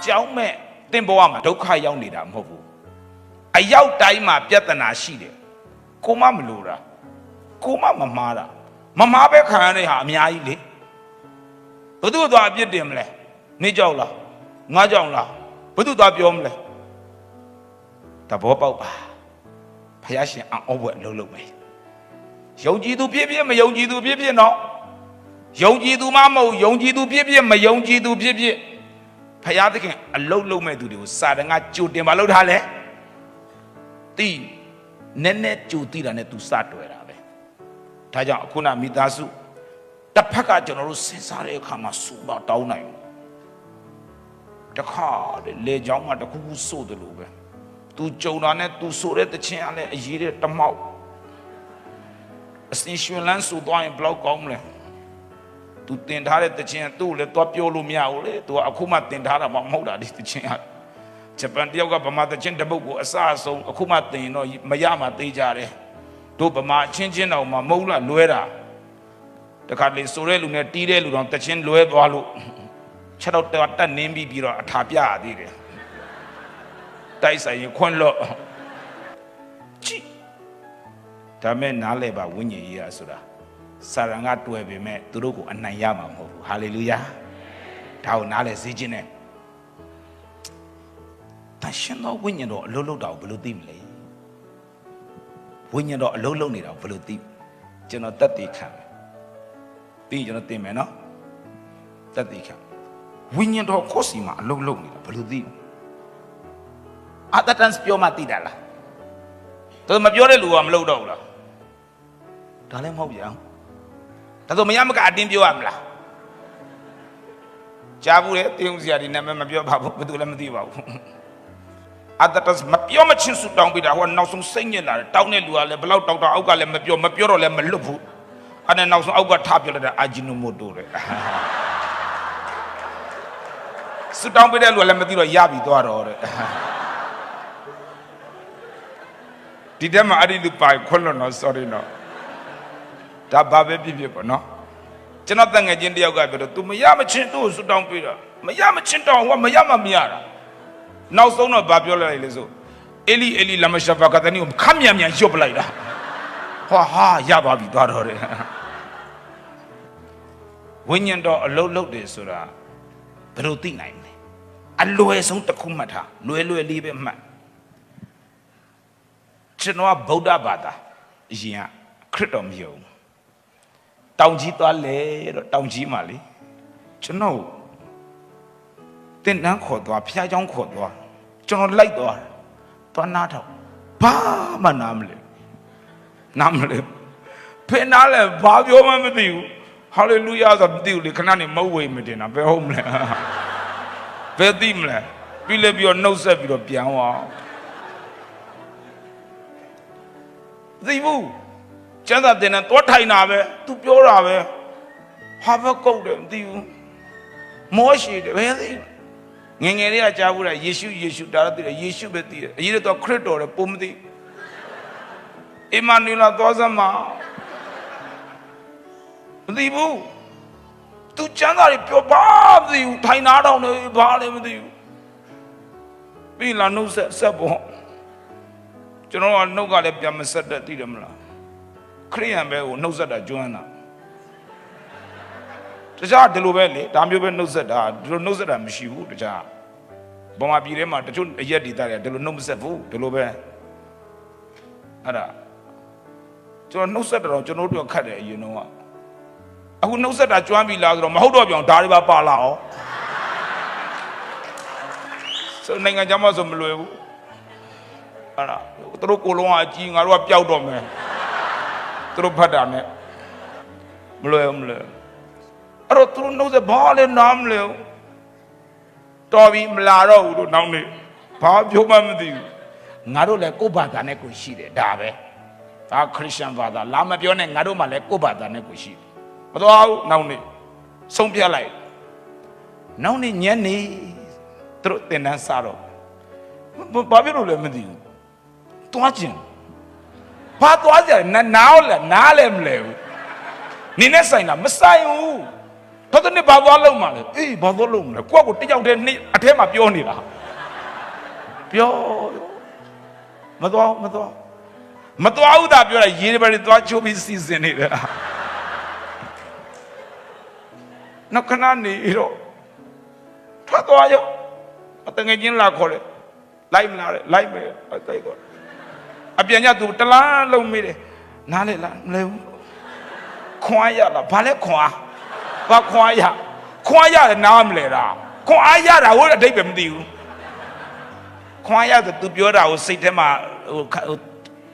ကြောင်းမဲ့တင်ဘဝမှာဒုက္ခရောက်နေတာမဟုတ်ဘူးအရောက်တိုင်းမှာပြဿနာရှိတယ်ကိုမမလို့တာကိုမမမားတာမမားပဲခံရတဲ့ဟာအများကြီးလေဘယ်သူသွားအပြစ်တင်မလဲနေကြောက်လားငါကြောက်လားဘယ်သူသွားပြောမလဲတဘောပေါက်ပါဖယားရှင်အောဘွယ်အလုံးလုံးမယ်ယုံကြည်သူပြည့်ပြည့်မယုံကြည်သူပြည့်ပြည့်နော်ယုံကြည်သူမှမဟုတ်ယုံကြည်သူပြည့်ပြည့်မယုံကြည်သူပြည့်ပြည့်ဖယားသခင်အလုံးလုံးမဲ့သူတွေကိုစာတန်ကကြိုတင်ပါလို့ထားလဲတီးနည်းနည်းကြိုတီးတာနဲ့သူစတွေ့တာပဲဒါကြောင့်အခုနမိသားစုတစ်ဖက်ကကျွန်တော်တို့စဉ်းစားတဲ့အခါမှာစူပါတောင်းနိုင်တခါလေကြောင်းမှာတခုခုစိုးတယ်လို့ပဲသူကြုံတာနဲ့သူဆိုတဲ့တခြင်းအလည်းအရေးတဲ့တမောက်အစင်ရွှင်လန်းဆိုသွားရင်ဘလောက်ကောင်းမလဲသူတင်ထားတဲ့တခြင်းသူ့လည်းသွားပြောလို့မရဘူးလေသူကအခုမှတင်ထားတာမှမဟုတ်တာဒီတခြင်းကဂျပန်တယောက်ကဗမာတခြင်းတပုတ်ကိုအစအဆုံးအခုမှတင်တော့မရမှသေးကြတယ်တို့ဗမာချင်းချင်းတော်မှာမဟုတ်လားလွဲတာတခါလေဆိုတဲ့လူနဲ့တီးတဲ့လူတော်တခြင်းလွဲသွားလို့ချက်တော့တက်နင်းပြီးတော့အထာပြရသေးတယ်တိုက်ဆိုင်ရင်ခွန်းလို့ကြည့်ဒါမဲ့နားလဲပါဝိညာဉ်ရေးရဆိုတာစာရန်ကတွေ့ပေမဲ့သူတို့ကိုအနိုင်ရမှာမဟုတ်ဘူးဟာလေလုယာဒါကိုနားလဲစေခြင်းနဲ့တန်ရှင်တော်ဝိညာဉ်တော်အလုံးလုံးတာကိုဘယ်လိုသိမလဲဝိညာဉ်တော်အလုံးလုံးနေတာကိုဘယ်လိုသိကျွန်တော်တက်တည်ခံမယ်ပြီးကျွန်တော်သိမယ်နော်တက်တည်ခံဝိညာဉ်တော်ကိုယ်စီမှာအလုံးလုံးနေတာဘယ်လိုသိအတတန်ပြောမှသိတာလားသူမပြောတဲ့လူကမလုပ်တော့ဘူးလားဒါလည်းမဟုတ်ပြန်ဒါဆိုမရမကအတင်းပြောရမလားကြားဘူးလေတင်းဦးစရာဒီနာမည်မပြောပါဘူးဘယ်သူလည်းမသိပါဘူးအတတန်မပြောမချင်းဆူတောင်းပေးတာဟိုနောက်ဆုံးစိတ်ညစ်လာတယ်တောင်းတဲ့လူကလည်းဘလောက်တောင်းတော့အောက်ကလည်းမပြောတော့လည်းမလွတ်ဘူးအဲ့ဒါနောက်ဆုံးအောက်ကထပြောလိုက်တာအာဂျီနိုမိုတိုတဲ့ဆူတောင်းပေးတဲ့လူကလည်းမသိတော့ရပြီသွားတော့တဲ့ဒီတက်မှာအဲ့ဒီလူပိုင်ခွန်းလို့နော် sorry နော်ဒါဘာပဲဖြစ်ဖြစ်ပေါ့နော်ကျွန်တော်တန်ငယ်ချင်းတယောက်ကပြောတော့ तू မရမချင်းသူ့ကိုဆွတောင်းပေးတာမရမချင်းတောင်းဟိုကမရမရတာနောက်ဆုံးတော့ဘာပြောလိုက်လဲဆိုအေလီလမရှာဖာကတနီကိုခမ်းမြန်ရွတ်ပလိုက်တာဟာရသွားပြီသွားတော့တယ်ဝိညာဉ်တော်အလုံးလုံးတယ်ဆိုတာဘယ်လိုသိနိုင်လဲအလွယ်ဆုံးတစ်ခုမှတ်ထားလွယ်လေးပဲမှတ်ကျွန်တော်ကဗုဒ္ဓဘာသာအရင်ကခရစ်တော်မယုံတောင်ကြီးသွားလေတော့တောင်ကြီးမှာလေကျွန်တော်တင်တန်းခေါ်သွားဖျားเจ้าခေါ်သွားကျွန်တော်လိုက်သွားနားထောင်ဘာမှနားမလဲဖင်နားလဲဘာပြောမှမသိဘူးဟာလေလုယာဆိုမသိဘူးလေခဏနေမဟုတ်ဝေမတင်တာဘယ်ဟုတ်မလဲဘယ်သိမလဲပြီးလဲပြီးတော့နှုတ်ဆက်ပြီးတော့ပြန်သွားသိဘူးကျမ်းစာသင်တယ်တော့ထိုင်တာပဲသူပြောတာပဲဟာဘကုတ်တယ်မသိဘူးမောရှိတယ်ဘယ်သိငယ်လေးကကြားဘူးလားယေရှုဒါတော့သိတယ်ယေရှုပဲသိတယ်အရေးတော့ခရစ်တော်တယ်ပုံမသိအီမာနူလာသွားစမ်းမသိဘူးသူကျမ်းစာတွေပြောပါမသိဘူးထိုင်နာတော့နေဘာလည်းမသိဘူးပြီးလာနှုတ်ဆက်ပေါ့ကျွန်တော်ကနှုတ်ကလည်းပြန်မဆက်တတ်သိတယ်မလားခရိယန်ပဲကိုနှုတ်ဆက်တာကျွမ်းတာတခြားဒီလိုပဲလေဒါမျိုးပဲနှုတ်ဆက်တာဒီလိုနှုတ်ဆက်တာမရှိဘူးတခြားဗမာပြည်ထဲမှာတချို့အရက်ဒေသတွေဒီလိုနှုတ်မဆက်ဘူးဒီလိုပဲအဲ့ဒါကျွန်တော်နှုတ်ဆက်တော့ကျွန်တော်တို့ခတ်တယ်အရင်တော့အခုနှုတ်ဆက်တာကျွမ်းပြီလားဆိုတော့မဟုတ်တော့ပြောင်းဒါတွေပါလာအောင်ဆိုနိုင်ငံခြားမှာဆိုမလွယ်ဘူးအဲ့ဒါသူတို့ကိုလုံးကအကြီးငါတို့ကပျောက်တော့မယ်သူတို့ဖတ်တာနဲ့မလွယ်အဲ့တော့သူတို့နှုတ်ဆက်ဘာလဲနားမလဲတော်ပြီမလာတော့ဘူးတို့နောက်နေ့ဘာပြောမှမသိဘူးငါတို့လည်းကိုယ့်ဘာသာနဲ့ကိုရှိတယ်ဒါပဲဒါခရစ်ယာန်ဘာသာလာမပြောနဲ့ငါတို့မှလည်းကိုယ့်ဘာသာနဲ့ကိုရှိတယ်မတော်ဘူးနောက်နေ့ဆုံးဖြတ်လိုက်နောက်နေ့ညနေသူတို့တင်တန်းစားတော့ဘာဖြစ်လို့လဲမသိဘူးတွားကျင်ဘာသွားကြလဲနားလည်းမလဲဘူးနင်းနဲ့ဆိုင်တာမဆိုင်ဘူး တော်တဲ့ဘာသွားလုံးမှာလဲအေးဘာသွားလုံးမလဲကိုယ့်ကိုတယောက်တည်းနေ့အထဲမှာပြောနေတာပြောမသွားဘူးသာပြောတာရေတွေပဲသွားချိုးပြီးစီစဉ်နေတယ်နောက်ခဏနေတော့ထွက်သွားရောအတငယ်ချင်းလာခေါ်တယ်လိုက်မလားလိုက်မယ်တိုက်တော့အပြန်ကြသူတလားလုံးမိတယ်နားလေလားမလဲဘူးခွန်အားရလားဘာလဲခွန်အားဘာခွန်အားရတယ်နားမလဲတာခွန်အားရတာဟုတ်အတိတ်ပဲမသိဘူးခွန်အားရဆိုသူပြောတာကိုစိတ်ထဲမှာဟို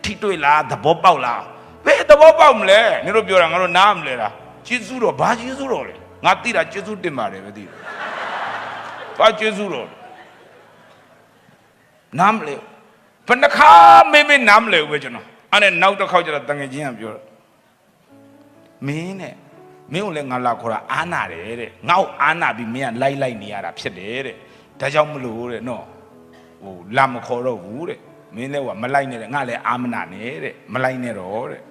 ထိတွေ့လားသဘောပေါက်လားဘယ်သဘောပေါက်မလဲနင်တို့ပြောတာငါတို့နားမလဲတာကျေးဇူးတော်ဘာကျေးဇူးတော်လဲငါသိတာကျေးဇူးတင်ပါတယ်ပဲသိတယ်ဘာကျေးဇူးတော်နားမလဲဘယ်နှခါမေးနားမလဲဘူးပဲကျွန်တော်အဲ့နဲ့နောက်တစ်ခေါက်ကျတော့တငယ်ချင်းကပြောမင်းကိုလည်းငါလာခေါ်တာအာနာတယ်တဲ့ငါ့ကိုအာနာပြီးမင်းကလိုက်နေရတာဖြစ်တယ်တဲ့ဒါကြောင့်မလို့တဲ့နော်ဟိုလာမခေါ်တော့ဘူးတဲ့မင်းလည်းကမလိုက်နဲ့တဲ့ငါလည်းအာမနာနဲ့တဲ့မလိုက်နဲ့တော့တဲ့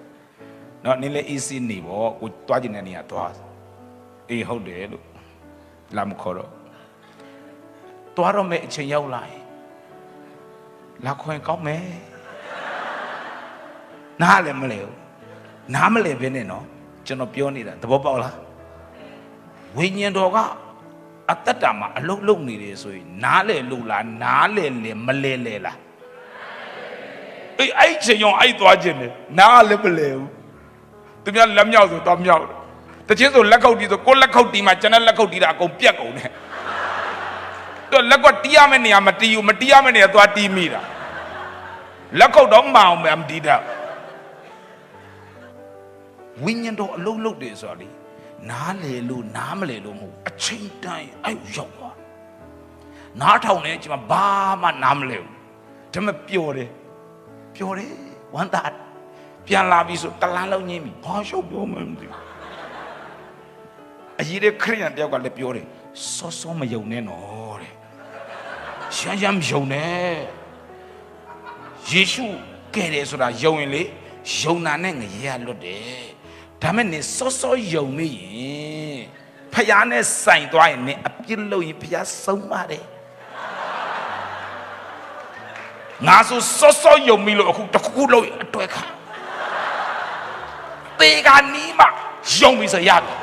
နော်နင်းလည်းအေးစီးနေပေါ့ကိုတွားကျင်တဲ့နေရာတွားအေးဟုတ်တယ်လို့လာမခေါ်တော့တွားတော့မဲ့အချိန်ရောက်လာရင်လာခွင်ကောင်းမယ်နားလည်းမလဲဘူးနားမလဲဘဲနဲ့နော်ကျွန်တော်ပြောနေတာသဘောပေါက်လားဝိညာဉ်တော်ကအတ္တတာမှာအလုံးလုံးနေတယ်ဆိုရင်နားလဲလို့လားနားလဲလေမလဲလေလားအေးအဲ့ချိန်ရောအဲ့သွားခြင်းလေနားလည်းမလဲဘူးသူများလက်မြောက်ဆိုတော့မြောက်တချင်းဆိုလက်ခုပ်တီးဆိုကိုလက်ခုပ်တီးမှကျွန်တော်လက်ခုပ်တီးတာအကုန်ပြက်ကုန်တယ်တော့လက်ကွက်တီးရမယ့်နေရာမတီးဘူးမတီးရမယ့်နေရာသွားတီးမိတာလက်ခုပ်တော့မအောင်မတီးတာဝိညာဉ်တော်အလုံးလုံးတယ်ဆိုတော့လေနားလေလို့နားမလေလို့မဟုတ်အချိန်တိုင်းအဲ့ရောက်သွားနားထောင်နေကျွန်မဘာမှနားမလဲဘူးဒါမှပျော်တယ်ဝမ်းသာပြန်လာပြီဆိုတလားလုံးညင်းပြီဘာရှုပ်ပြောမှမသိဘူးအကြီးတဲ့ခရိယန်တယောက်ကလည်းပြောတယ်စောမယုံနဲ့နော်တဲ့ရှမ်းမယုံနဲ့ယေရှုကဲတယ်ဆိုတာယုံရင်လေယုံနာနဲ့ငရေရလွတ်တယ်ဒါမဲ့နေစောယုံမိရင်ဖယားနဲ့ဆိုင်သွားရင်နေအပြစ်လို့ရင်ဖယားဆုံးပါတယ်ငါဆိုစောယုံမိလို့အခုတခုလို့အတွဲခါတေကနီးမှယုံပြီဆိုရတယ်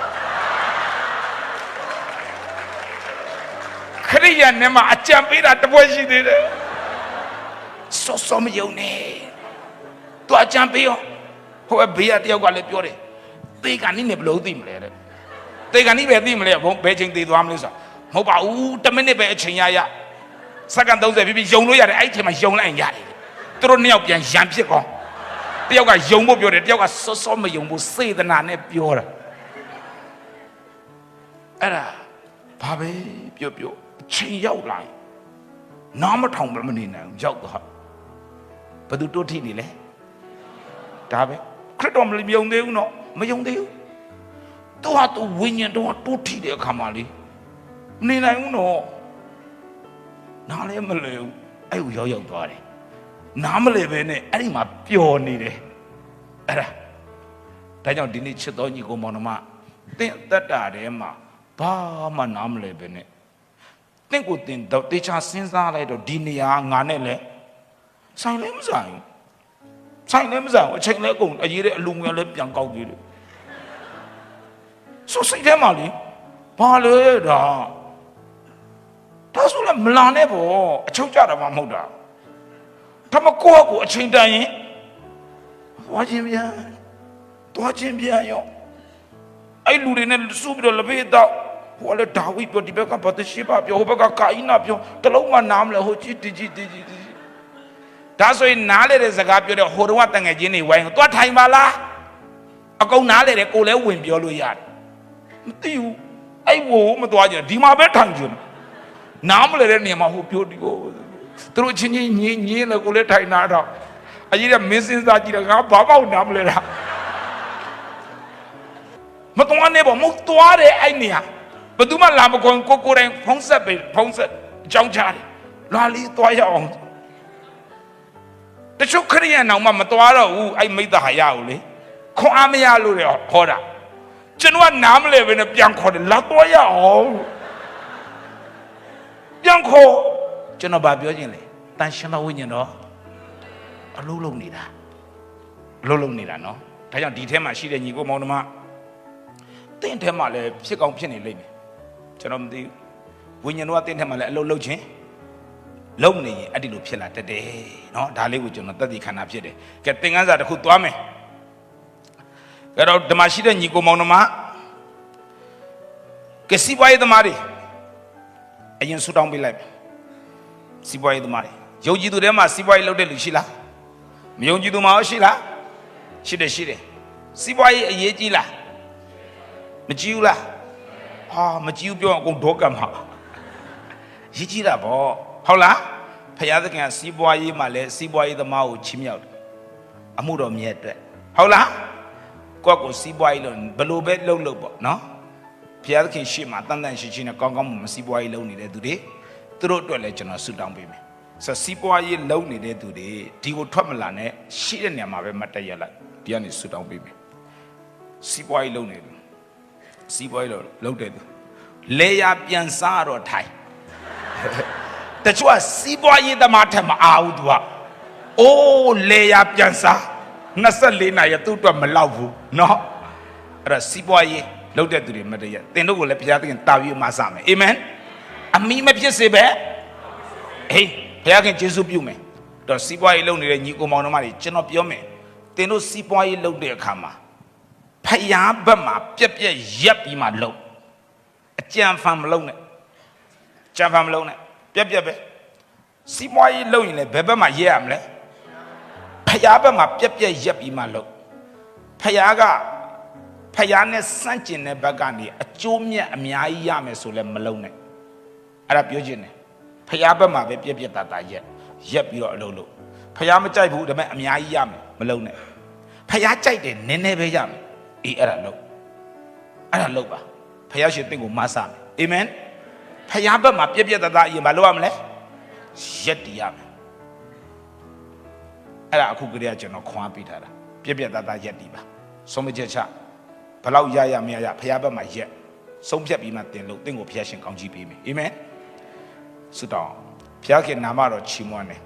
ခရိယန်နဲ့မှအကြံပေးတာတပွဲရှိသေးတယ်စောမယုံနဲ့သူအကြံပေးရောဟိုဘေးကတယောက်ကလည်းပြောတယ်တေကနီးနဲ့ဘယ်လိုသိမလဲတဲ့တေကနီးပဲသိမလဲဘယ်ချိန်သေးသွားမလဲဆိုမဟုတ်ပါဘူး10မိနစ်ပဲအချိန်ရစက္ကန့်30ပြည့်ယုံလို့ရတယ်အဲ့ဒီချိန်မှာယုံလိုက်ရင်ရတယ်သူတို့နှစ်ယောက်ပြန်ရံဖြစ်ကောတယောက်ကယုံဖို့ပြောတယ်တယောက်ကစောမယုံဖို့စေတနာနဲ့ပြောတာအဲ့ဒါဘာပဲပြောအချိန်ရောက်လာနားမထောင်မနေနိုင်ဘူးရောက်သွားဘယ်သူတိုးထိနေလဲဒါပဲခရစ်တော်မယုံသေးဘူးနော်မယုံသေးဘူးသူဟာသူဝိညာဉ်တော်တိုးထိတဲ့အခါမှာလေမနေနိုင်ဘူးနော်နားလည်းမလဲဘူးအဲ့ကိုရောက်သွားတယ်နားမလဲပဲနဲ့အဲ့ဒီမှာပျော်နေတယ်အဲ့ဒါကြောင့်ဒီနေ့ချစ်တော်ညီကိုမောင်နှမသင်တတ်တာထဲမှာဘာမှနားမလဲပဲနဲ့သင်ကိုသင်တော့တေချာစဉ်းစားလိုက်တော့ဒီနေရာငါနဲ့လဲဆိုင်လည်းမဆိုင်ဘူးအချိန်လည်းကုန်အရေးတဲ့အလူငွေလည်းပြန်ကောက်သေးတယ်ဆိုစိတ်ထဲမှာလေဘာလဲဒါဆိုလည်းမလာနဲ့ပေါ့အချုပ်ကြတာမှမဟုတ်တာဒါမှကိုယ့်ကိုအချိန်တန်ရင်သွားခြင်းပြန်ရောအဲ့လူတွေနဲ့စုပြီးတော့လက်ဖေးတော့ဟိုလည်းဒါဝိပြောဒီဘက်ကဘာသရှိပါပြောဟိုဘက်ကကာအိနာပြောတလုံးမှနားမလဲဟိုကြည့်ဒါဆိုရင်နားလေတဲ့စကားပြောတဲ့ဟိုတုန်းကတငယ်ချင်းတွေဝိုင်းသွားထိုင်ပါလားအကုန်နားလေတယ်ကိုလည်းဝင်ပြောလို့ရတယ်မသိဘူးအဲ့ဝို့မသွားကြဒီမှာပဲထိုင်ကြနားမလဲတဲ့နေရာမှာဟိုပြောဒီကိုသူတို့ချင်းချင်းညင်းလဲကိုလည်းထိုင်နာတော့အကြီးကမင်းစင်းစားကြည့်တယ်ငါဘာပေါက်နားမလဲတာမတော်နဲ့ပေါ့မဟုတ်သွားတယ်အဲ့နေရာဘယ်သူမှလာမကွန်ကိုယ်တိုင်ဖုံးဆက်အကြောင်းချတယ်လာလီသွားရအောင်တချို့ခရိယန်အောင်မှမသွားတော့ဘူးအဲ့မိသားဟာရကိုလေခွန်အားမရလို့ရဟောတာချ ကျွန်တော်ကနားမလဲပဲနဲ့ပြန်ခေါ်တယ်လာတော့ရအောင်ပြန်ခေါ်ကျွန်တော်ဗာပြောခြင်းလေတန်ရှင်တော်ဝိညာဉ်တော်အလုံးလုံးနေတာနော်ဒါကြောင့်ဒီထဲမှာရှိတဲ့ညီကိုမောင်နှမတင်းထဲမှာလည်းဖြစ်ကောင်းဖြစ်နေလိမ့်မယ်ကျွန်တော်မသိဘူးဝိညာဉ်တော်ကတင်းထဲမှာလည်းအလုံးလုံးချင်းလုံးနေရင်အဲ့ဒီလိုဖြစ်လာတတ်တယ်နော်ဒါလေးကိုကျွန်တော်သက်သေခန္ဓာဖြစ်တယ်ကဲသင်ခန်းစာတစ်ခုသွားမယ်ကြတော့ဓမ္မရှိတဲ့ညီကိုမောင်နှမကစီပွားရေးသမားတွေအရင်ဆူတောင်းပေးလိုက်စီပွားရေးသမားတွေယုံကြည်သူတွေမှာစီပွားရေးလုပ်တဲ့လူရှိလားမယုံကြည်သူမှာရှိလားရှိတယ်စီပွားရေးအရေးကြီးလားမကြည့်ဘူးလားဟာမကြည့်ဘူးပြောရင်အကုန်ဒေါကမှာရေးကြည့်တာပေါ့ဟုတ်လားဖခင်သခင်ကစီးပွားရေးမှာလည်းစီးပွားရေးသမားကိုချီးမြှောက်တယ်အမှုတော်မြတ်အတွက်ဟုတ်လားကိုစီးပွားရေးလို့ဘလို့ပဲလှုပ်ပေါ့နော်ဖခင်သခင်ရှေ့မှာတန်တန်ရှင်းရှင်းနဲ့ကောင်းကောင်းမစီးပွားရေးလုပ်နေတဲ့သူတွေသူတို့အတွက်လည်းကျွန်တော်ဆုတောင်းပေးမယ်ဆိုစီးပွားရေးလုပ်နေတဲ့သူတွေဒီကိုထွက်မလာနဲ့ရှိတဲ့နေရာမှာပဲမတ်တက်ရလိုက်ဒီကနေဆုတောင်းပေးမယ်စီးပွားရေးလုပ်နေတယ်စီးပွားရေးလုပ်တဲ့သူလေယာပြန်စားတော့ထိုင်တချို့ကစီးပွားရေးသမားထက်မအားဘူးသူကအိုးလေယာပြန်စား24နာရီသူ့အတွက်မလောက်ဘူးเนาะအဲ့ဒါစီးပွားရေးလုပ်တဲ့သူတွေမတည့်ရသင်တို့ကိုလည်းဘုရားသခင်တာပြီးမှစမယ်အာမင်အမိမဖြစ်စေပဲဟေးဘုရားခင်ယေရှုပြုမယ်တော့စီးပွားရေးလုပ်နေတဲ့ညီကိုမောင်နှမတွေကျွန်တော်ပြောမယ်သင်တို့စီးပွားရေးလုပ်တဲ့အခါမှာဖယားဘက်မှာပြက်ရက်ပြီးမှလုပ်အကြံဖန်မလုပ်နဲ့ကြံဖန်မလုပ်နဲ့ပြက်ပဲစီးပွားရေးလုပ်ရင်လည်းဘယ်ဘက်မှာရက်ရမလဲဖယားဘက်မှာပြက်ရက်ပြီးမှလုပ်ဖယားကဖယားနဲ့စန့်ကျင်တဲ့ဘက်ကနေအကျိုးမြတ်အများကြီးရမယ်ဆိုလည်းမလုပ်နဲ့အဲ့ဒါပြောချင်တယ်ဖယားဘက်မှာပဲပြက်တာရက်ပြီးတော့အလုပ်လုပ်ဖယားမကြိုက်ဘူးဒါပေမဲ့အများကြီးရမယ်မလုပ်နဲ့ဖယားကြိုက်တယ်နည်းနည်းပဲရမယ်အေးအဲ့ဒါလုပ်ပါဖယားရှင်တင့်ကိုမဆာမယ်အာမင်ဖယားဘက်မှာပြက်တာအရင်မလုပ်ရမလဲရက်တည်ရမယ်အဲ့ဒါအခုကလေးကကျွန်တော်ခွန်အားပေးထားတာပြက်တာရက်တည်ပါဆုံးမချက်ချဘလောက်ရမရဖယားဘက်မှာရက်ဆုံးဖြတ်ပြီးမှတင်လို့တင့်ကိုဖယားရှင်ကောင်းကြီးပေးမယ်အာမင်ဆုတောင်းဖယားခင်နာမတော်ချီးမွမ်းတယ်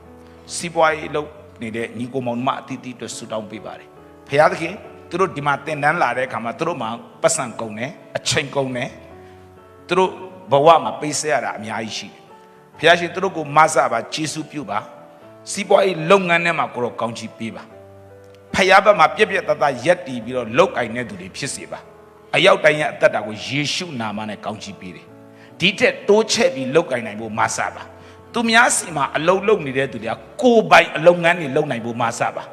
စီးပွားရေးလုပ်နေတဲ့ညီကိုမောင်မအတီးတီးအတွက်ဆုတောင်းပေးပါတယ်ဖယားသခင်သူတို့ဒီမှာတင်တန်းလာတဲ့အခါမှာသူတို့မှာပတ်စံကုန်တယ်အချိန်ကုန်တယ်သူတို့ဘဝမှာပေးဆက်ရတာအများကြီးရှိတယ်ဖယားရှင်သူတို့ကိုမဆပါကျေးဇူးပြုပါစီးပွားရေးလုပ်ငန်းထဲမှာကိုတော့ကောင်းချီးပေးပါဖယားဘက်မှာပြက်တရက်တည်ပြီးတော့လောက်ကင်တဲ့သူတွေဖြစ်စေပါအရောက်တိုင်းရဲ့အသက်တာကိုယေရှုနာမနဲ့ကောင်းချီးပေးတယ်ဒီထက်တိုးချဲ့ပြီးလောက်ကင်နိုင်ဖို့မဆပါသူများစီမှာအလုံးလုံးနေတဲ့သူတွေကကိုယ်ပိုင်အလုပ်ငန်းတွေလုပ်နိုင်ဖို့မဆပါ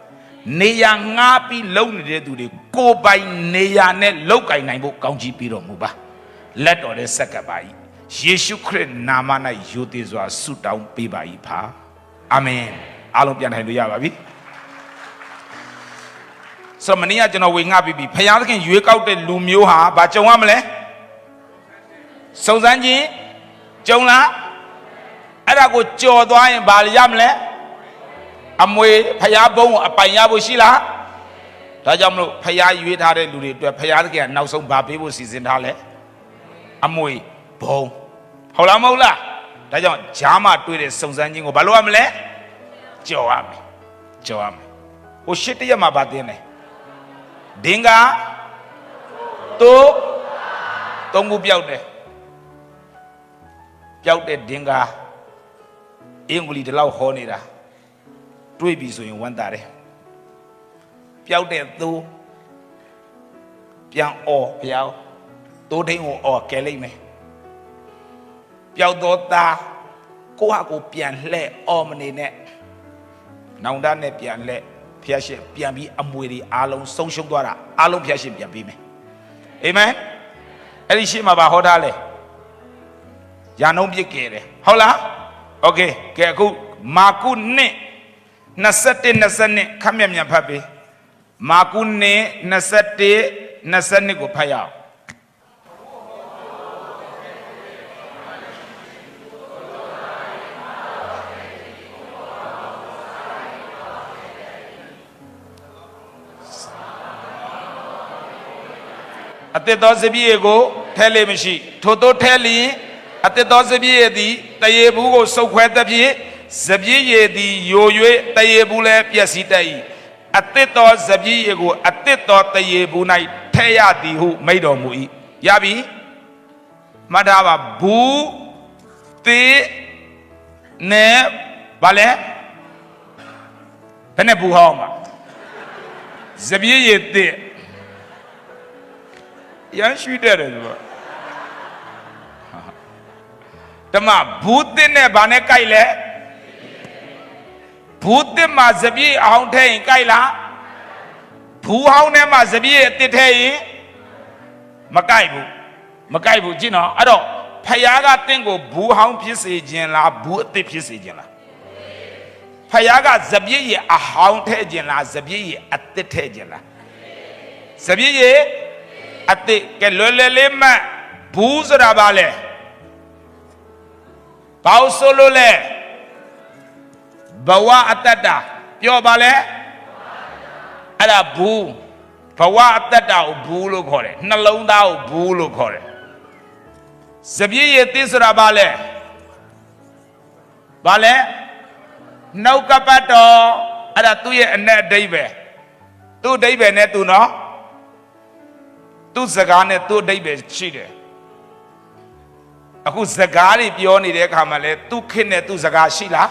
နေရငားပြီးလုံနေတဲ့သူတွေကိုယ်ပိုင်နေရနဲ့လောက်ကင်နိုင်ဖို့ကောင်းချီးပြီးတော်မူပါလက်တော်နဲ့ဆက်ကပ်ပါ၏ယေရှုခရစ်နာမ၌ယိုသေးစွာဆုတောင်းပေးပါ၏ဖာအာမင်အားလုံးပြန်ထိုင်လို့ရပါပြီဆိုတော့မနေ့ကကျွန်တော်ဝေငှပြီးပြီဖယားသခင်ရွေးကောက်တဲ့လူမျိုးဟာဘာကြုံရမလဲစုံစမ်းခြင်းကြုံလားအဲ့ဒါကိုကြော်သွားရင်ဘာရမလဲအမွေဖယားဘုံကိုအပိုင်ရဖို့ရှိလားဒါကြောင့်မလို့ဖယားရွေးထားတဲ့လူတွေအတွက်ဖယားသခင်ကနောက်ဆုံးဘာပေးဖို့စီစဉ်ထားလဲအမွေဘုံဟုတ်လားမဟုတ်လားဒါကြောင့်ဂျားမတွေ့တဲ့စုံစမ်းခြင်းကိုဘာလို့ရမလဲကြော်ရမယ်ဟိုရှစ်တရက်မှာဘာတင်လဲဒင်္ဂါတိုးသုံးခုပြောက်တယ်ဒင်္ဂါအင်္ဂလိပ်တလောက်ဟောနေတာတွေးပြီဆိုရင်ဝမ်းသာတယ်ပျောက်တဲ့သိုးပြန်အော်ဘုရားသိုးထိန်ကိုအော်ကဲလိုက်မယ်ပျောက်တော့သားကိုဟာကိုပြန်လှဲ့အော်မနေနဲ့နောင်တနဲ့ပြန်လှဲ့ဖျက်ရှင်ပြန်ပြီးအမွေတွေအားလုံးဆုံးရှုံးသွားတာအားလုံးဖျက်ရှင်ပြန်ပေးမယ်အာမင်အဲ့ဒီရှေ့မှာပါဟောထားလဲယာနှုံးပြစ်ကြတယ်ဟုတ်လားโอเคကဲအခုမာကုနှစ်21ခမ်းမြတ်မြန်ဖတ်ပေးမာကုနှစ်21ကိုဖတ်ရအောင် အတစ်တော်စပြည့်ကိုထဲလေမရှိထို့သောထဲလျင်အတစ်တော်စပြည့်သည်တရေဘူးကိုစုပ်ခွဲသဖြင့်စပြည့်ရည်သည်ယို၍တရေဘူးလည်းပျက်စီးတတ်၏အတစ်တော်စပြည့်ရည်ကိုအတစ်တော်တရေဘူး၌ထဲရသည်ဟုမိန့်တော်မူ၏ရပြီမှတ်ထားပါဘူးတေနဲ့ဗာလဲဘယ်နဲ့ဘူးဟောင်းမှာစပြည့်ရည်တဲ့ရမ်းရှိတဲ့တယ်ဆိုတော့ဓမ္မဘူးတဲ့နဲ့ဗာနဲ့ကြိုက်လဲဘူးတဲ့မှာစပြည့်အောင်ထဲရင်ကြိုက်လားဘူးဟောင်းထဲမှာစပြည့်အတစ်ထဲရင်မကြိုက်ဘူးကြည့်နော်အဲ့တော့ဖယားကတင့်ကိုဘူးဟောင်းဖြစ်စေခြင်းလားဘူးအတစ်ဖြစ်စေခြင်းလားဖယားကစပြည့်ရအဟောင်းထဲခြင်းလားစပြည့်ရအတစ်ထဲခြင်းလားစပြည့်ရအတစ်ကဲလွယ်လွယ်လေးမှတ်ဘူးဆိုတာဘာလဲဘာလို့ဆိုလို့လဲဘဝအတ္တတာပြောပါလဲအဲ့ဒါဘူးဘဝအတ္တတာကိုဘူးလို့ခေါ်တယ်နှလုံးသားကိုဘူးလို့ခေါ်တယ်စပြည့်ရည်သစ္စာဘာလဲနှုတ်ကပတ်တော်အဲ့ဒါသူ့ရဲ့အ내အဓိပ္ပာယ်သူ့အဓိပ္ပာယ်နဲ့သူနော်သူ့စကားနဲ့သူ့အဓိပ္ပာယ်ရှိတယ်အခုစကားတွေပြောနေတဲ့အခါမှာလဲသူ့ခေတ်နဲ့သူ့စကားရှိလား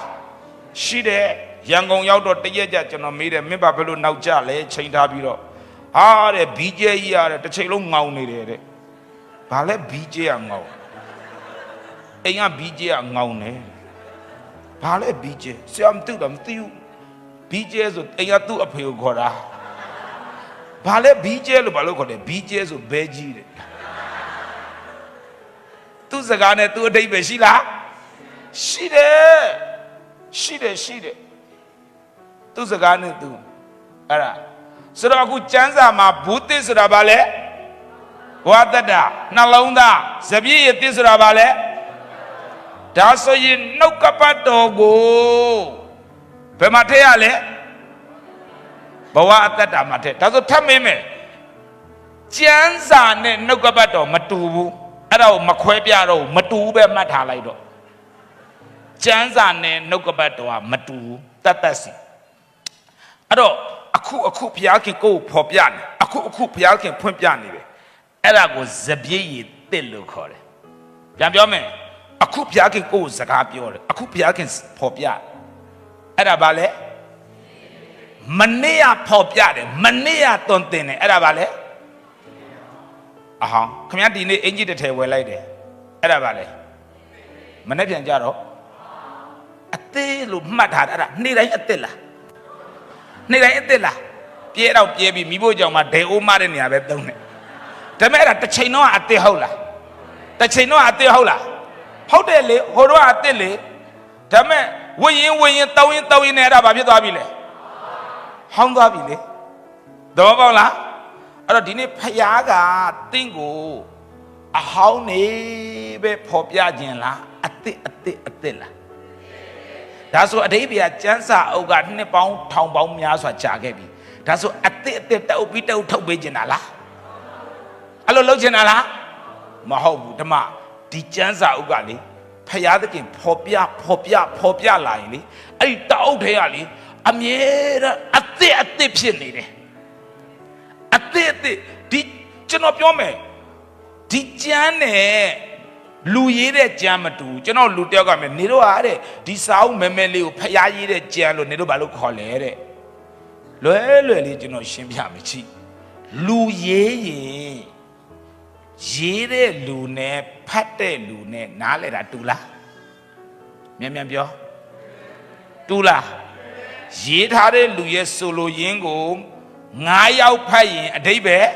ရှိတယ်ရန်ကုန်ရောက်တော့တရက်ကြကျွန်တော်မေးတယ်မင်းဘာဖြစ်လို့နောက်ကျလဲချိန်ထားပြီးတော့ဟာတဲ့ဘီကျဲကြီးရတဲ့တစ်ချိန်လုံးငောင်နေတယ်တဲ့ဘာလဲဘီကျဲကငောင်အိမ်ကဘီကျဲကငောင်နေဘာလဲဘီကျဲဆရာမသိတော့မသိဘူးဘီကျဲဆိုအိမ်ကသူ့အဖေကိုခေါ်တာဘာလဲဘီကျဲလို့ဘာလို့ခေါ်လဲဘီကျဲဆိုဘဲကြီးတဲ့သူ့စကားနဲ့သူ့အဓိပ္ပာယ်ရှိလားရှိတယ်သူ့စကားနဲ့သူအဲ့ဒါဆိုတော့အခုကျမ်းစာမှာဘူးသစ်ဆိုတာဘာလဲဘဝတ္တတာနှလုံးသားစပြည့်ရသစ်ဆိုတာဘာလဲဒါဆိုရင်နှုတ်ကပတ်တော်ကိုဘယ်မှာထည့်ရလဲဘဝအတ္တတာမှာထည့်ဒါဆိုထပ်မင်းမယ်ကျမ်းစာနဲ့နှုတ်ကပတ်တော်မတူဘူးအဲ့ဒါကိုမခွဲပြတော့ဘူးမတူဘူးပဲမှတ်ထားလိုက်တော့ကျမ်းစာနဲ့နှုတ်ကပတ်တော်ကမတူဘူးတတ်စီအဲ့တော့အခုဘုရားခင်ကိုယ်ဖော်ပြနေအခုဘုရားခင်ဖွင့်ပြနေတယ်အဲ့ဒါကိုစပြည့်ရည်တစ်လို့ခေါ်တယ်ပြန်ပြောမယ်အခုဘုရားခင်ကိုယ်စကားပြောတယ်အခုဘုရားခင်ဖော်ပြအဲ့ဒါဘာလဲမနေ့ကဖော်ပြတယ်မနေ့ကတွန်တင်တယ်အဲ့ဒါဘာလဲအဟောင်းခင်ဗျားဒီနေ့အင်ကြီးတစ်ထည်ဝယ်လိုက်တယ်အဲ့ဒါဘာလဲမနေ့ပြန်ကြတော့အသေးလို့မှတ်ထားတယ်အဲ့ဒါနေ့တိုင်းအသက်လားနေ့တိုင်းအသက်လားပြဲတော့ပြဲပြီးမိဖို့ကြောင့်မှဒဲအိုးမတဲ့နေရာပဲသုံးတယ်ဒါပေမဲ့အဲ့ဒါတစ်ချိန်တော့အသက်ဟုတ်လားတစ်ချိန်တော့အသက်ဟုတ်လားဟုတ်တယ်လေဟိုတော့အသက်လေဒါပေမဲ့ဝရင်တောင်းရင်နဲ့အဲ့ဒါဘာဖြစ်သွားပြီလဲဟောင်းသွားပြီလေတော့ပေါ့လားအဲ့တော့ဒီနေ့ဖယားကတင့်ကိုအဟောင်းနေပဲဖော်ပြခြင်းလားအသက်လားဒါဆိုအဓိပ္ပာယ်ကျမ်းစာအုပ်ကနှစ်ပေါင်းထောင်ပေါင်းများစွာကြာခဲ့ပြီဒါဆိုအသက်တုပ်ပြီးထုတ်ပေးခြင်းလားအဲ့လိုလုပ်ခြင်းလားမဟုတ်ဘူးဓမ္မဒီကျမ်းစာအုပ်ကလေဖယားသခင်ဖော်ပြလာရင်လေအဲ့ဒီတအုပ်ထဲကလေအမြဲတမ်းအသက်ဖြစ်နေတယ်အသက်ဒီကျွန်တော်ပြောမယ်ဒီကျမ်းနဲ့လူရေးတဲ့ကြမ်းမတူကျွန်တော်လူတယောက်ကမယ်နေတော့ဟာတဲ့ဒီစာအုပ်မဲလေးကိုဖျားရေးတဲ့ကြမ်းလို့နေတော့ဘာလို့ခေါ်လဲတဲ့လွယ်လေးကျွန်တော်ရှင်းပြမယ်ချီလူရေးရင်ရေးတဲ့လူနဲ့ဖတ်တဲ့လူနဲ့နားလဲတာတူလားမြန်ပြောတူလားရေးထားတဲ့လူရဲ့ဆိုလိုရင်းကို9ယောက်ဖတ်ရင်အဓိပ္ပာယ်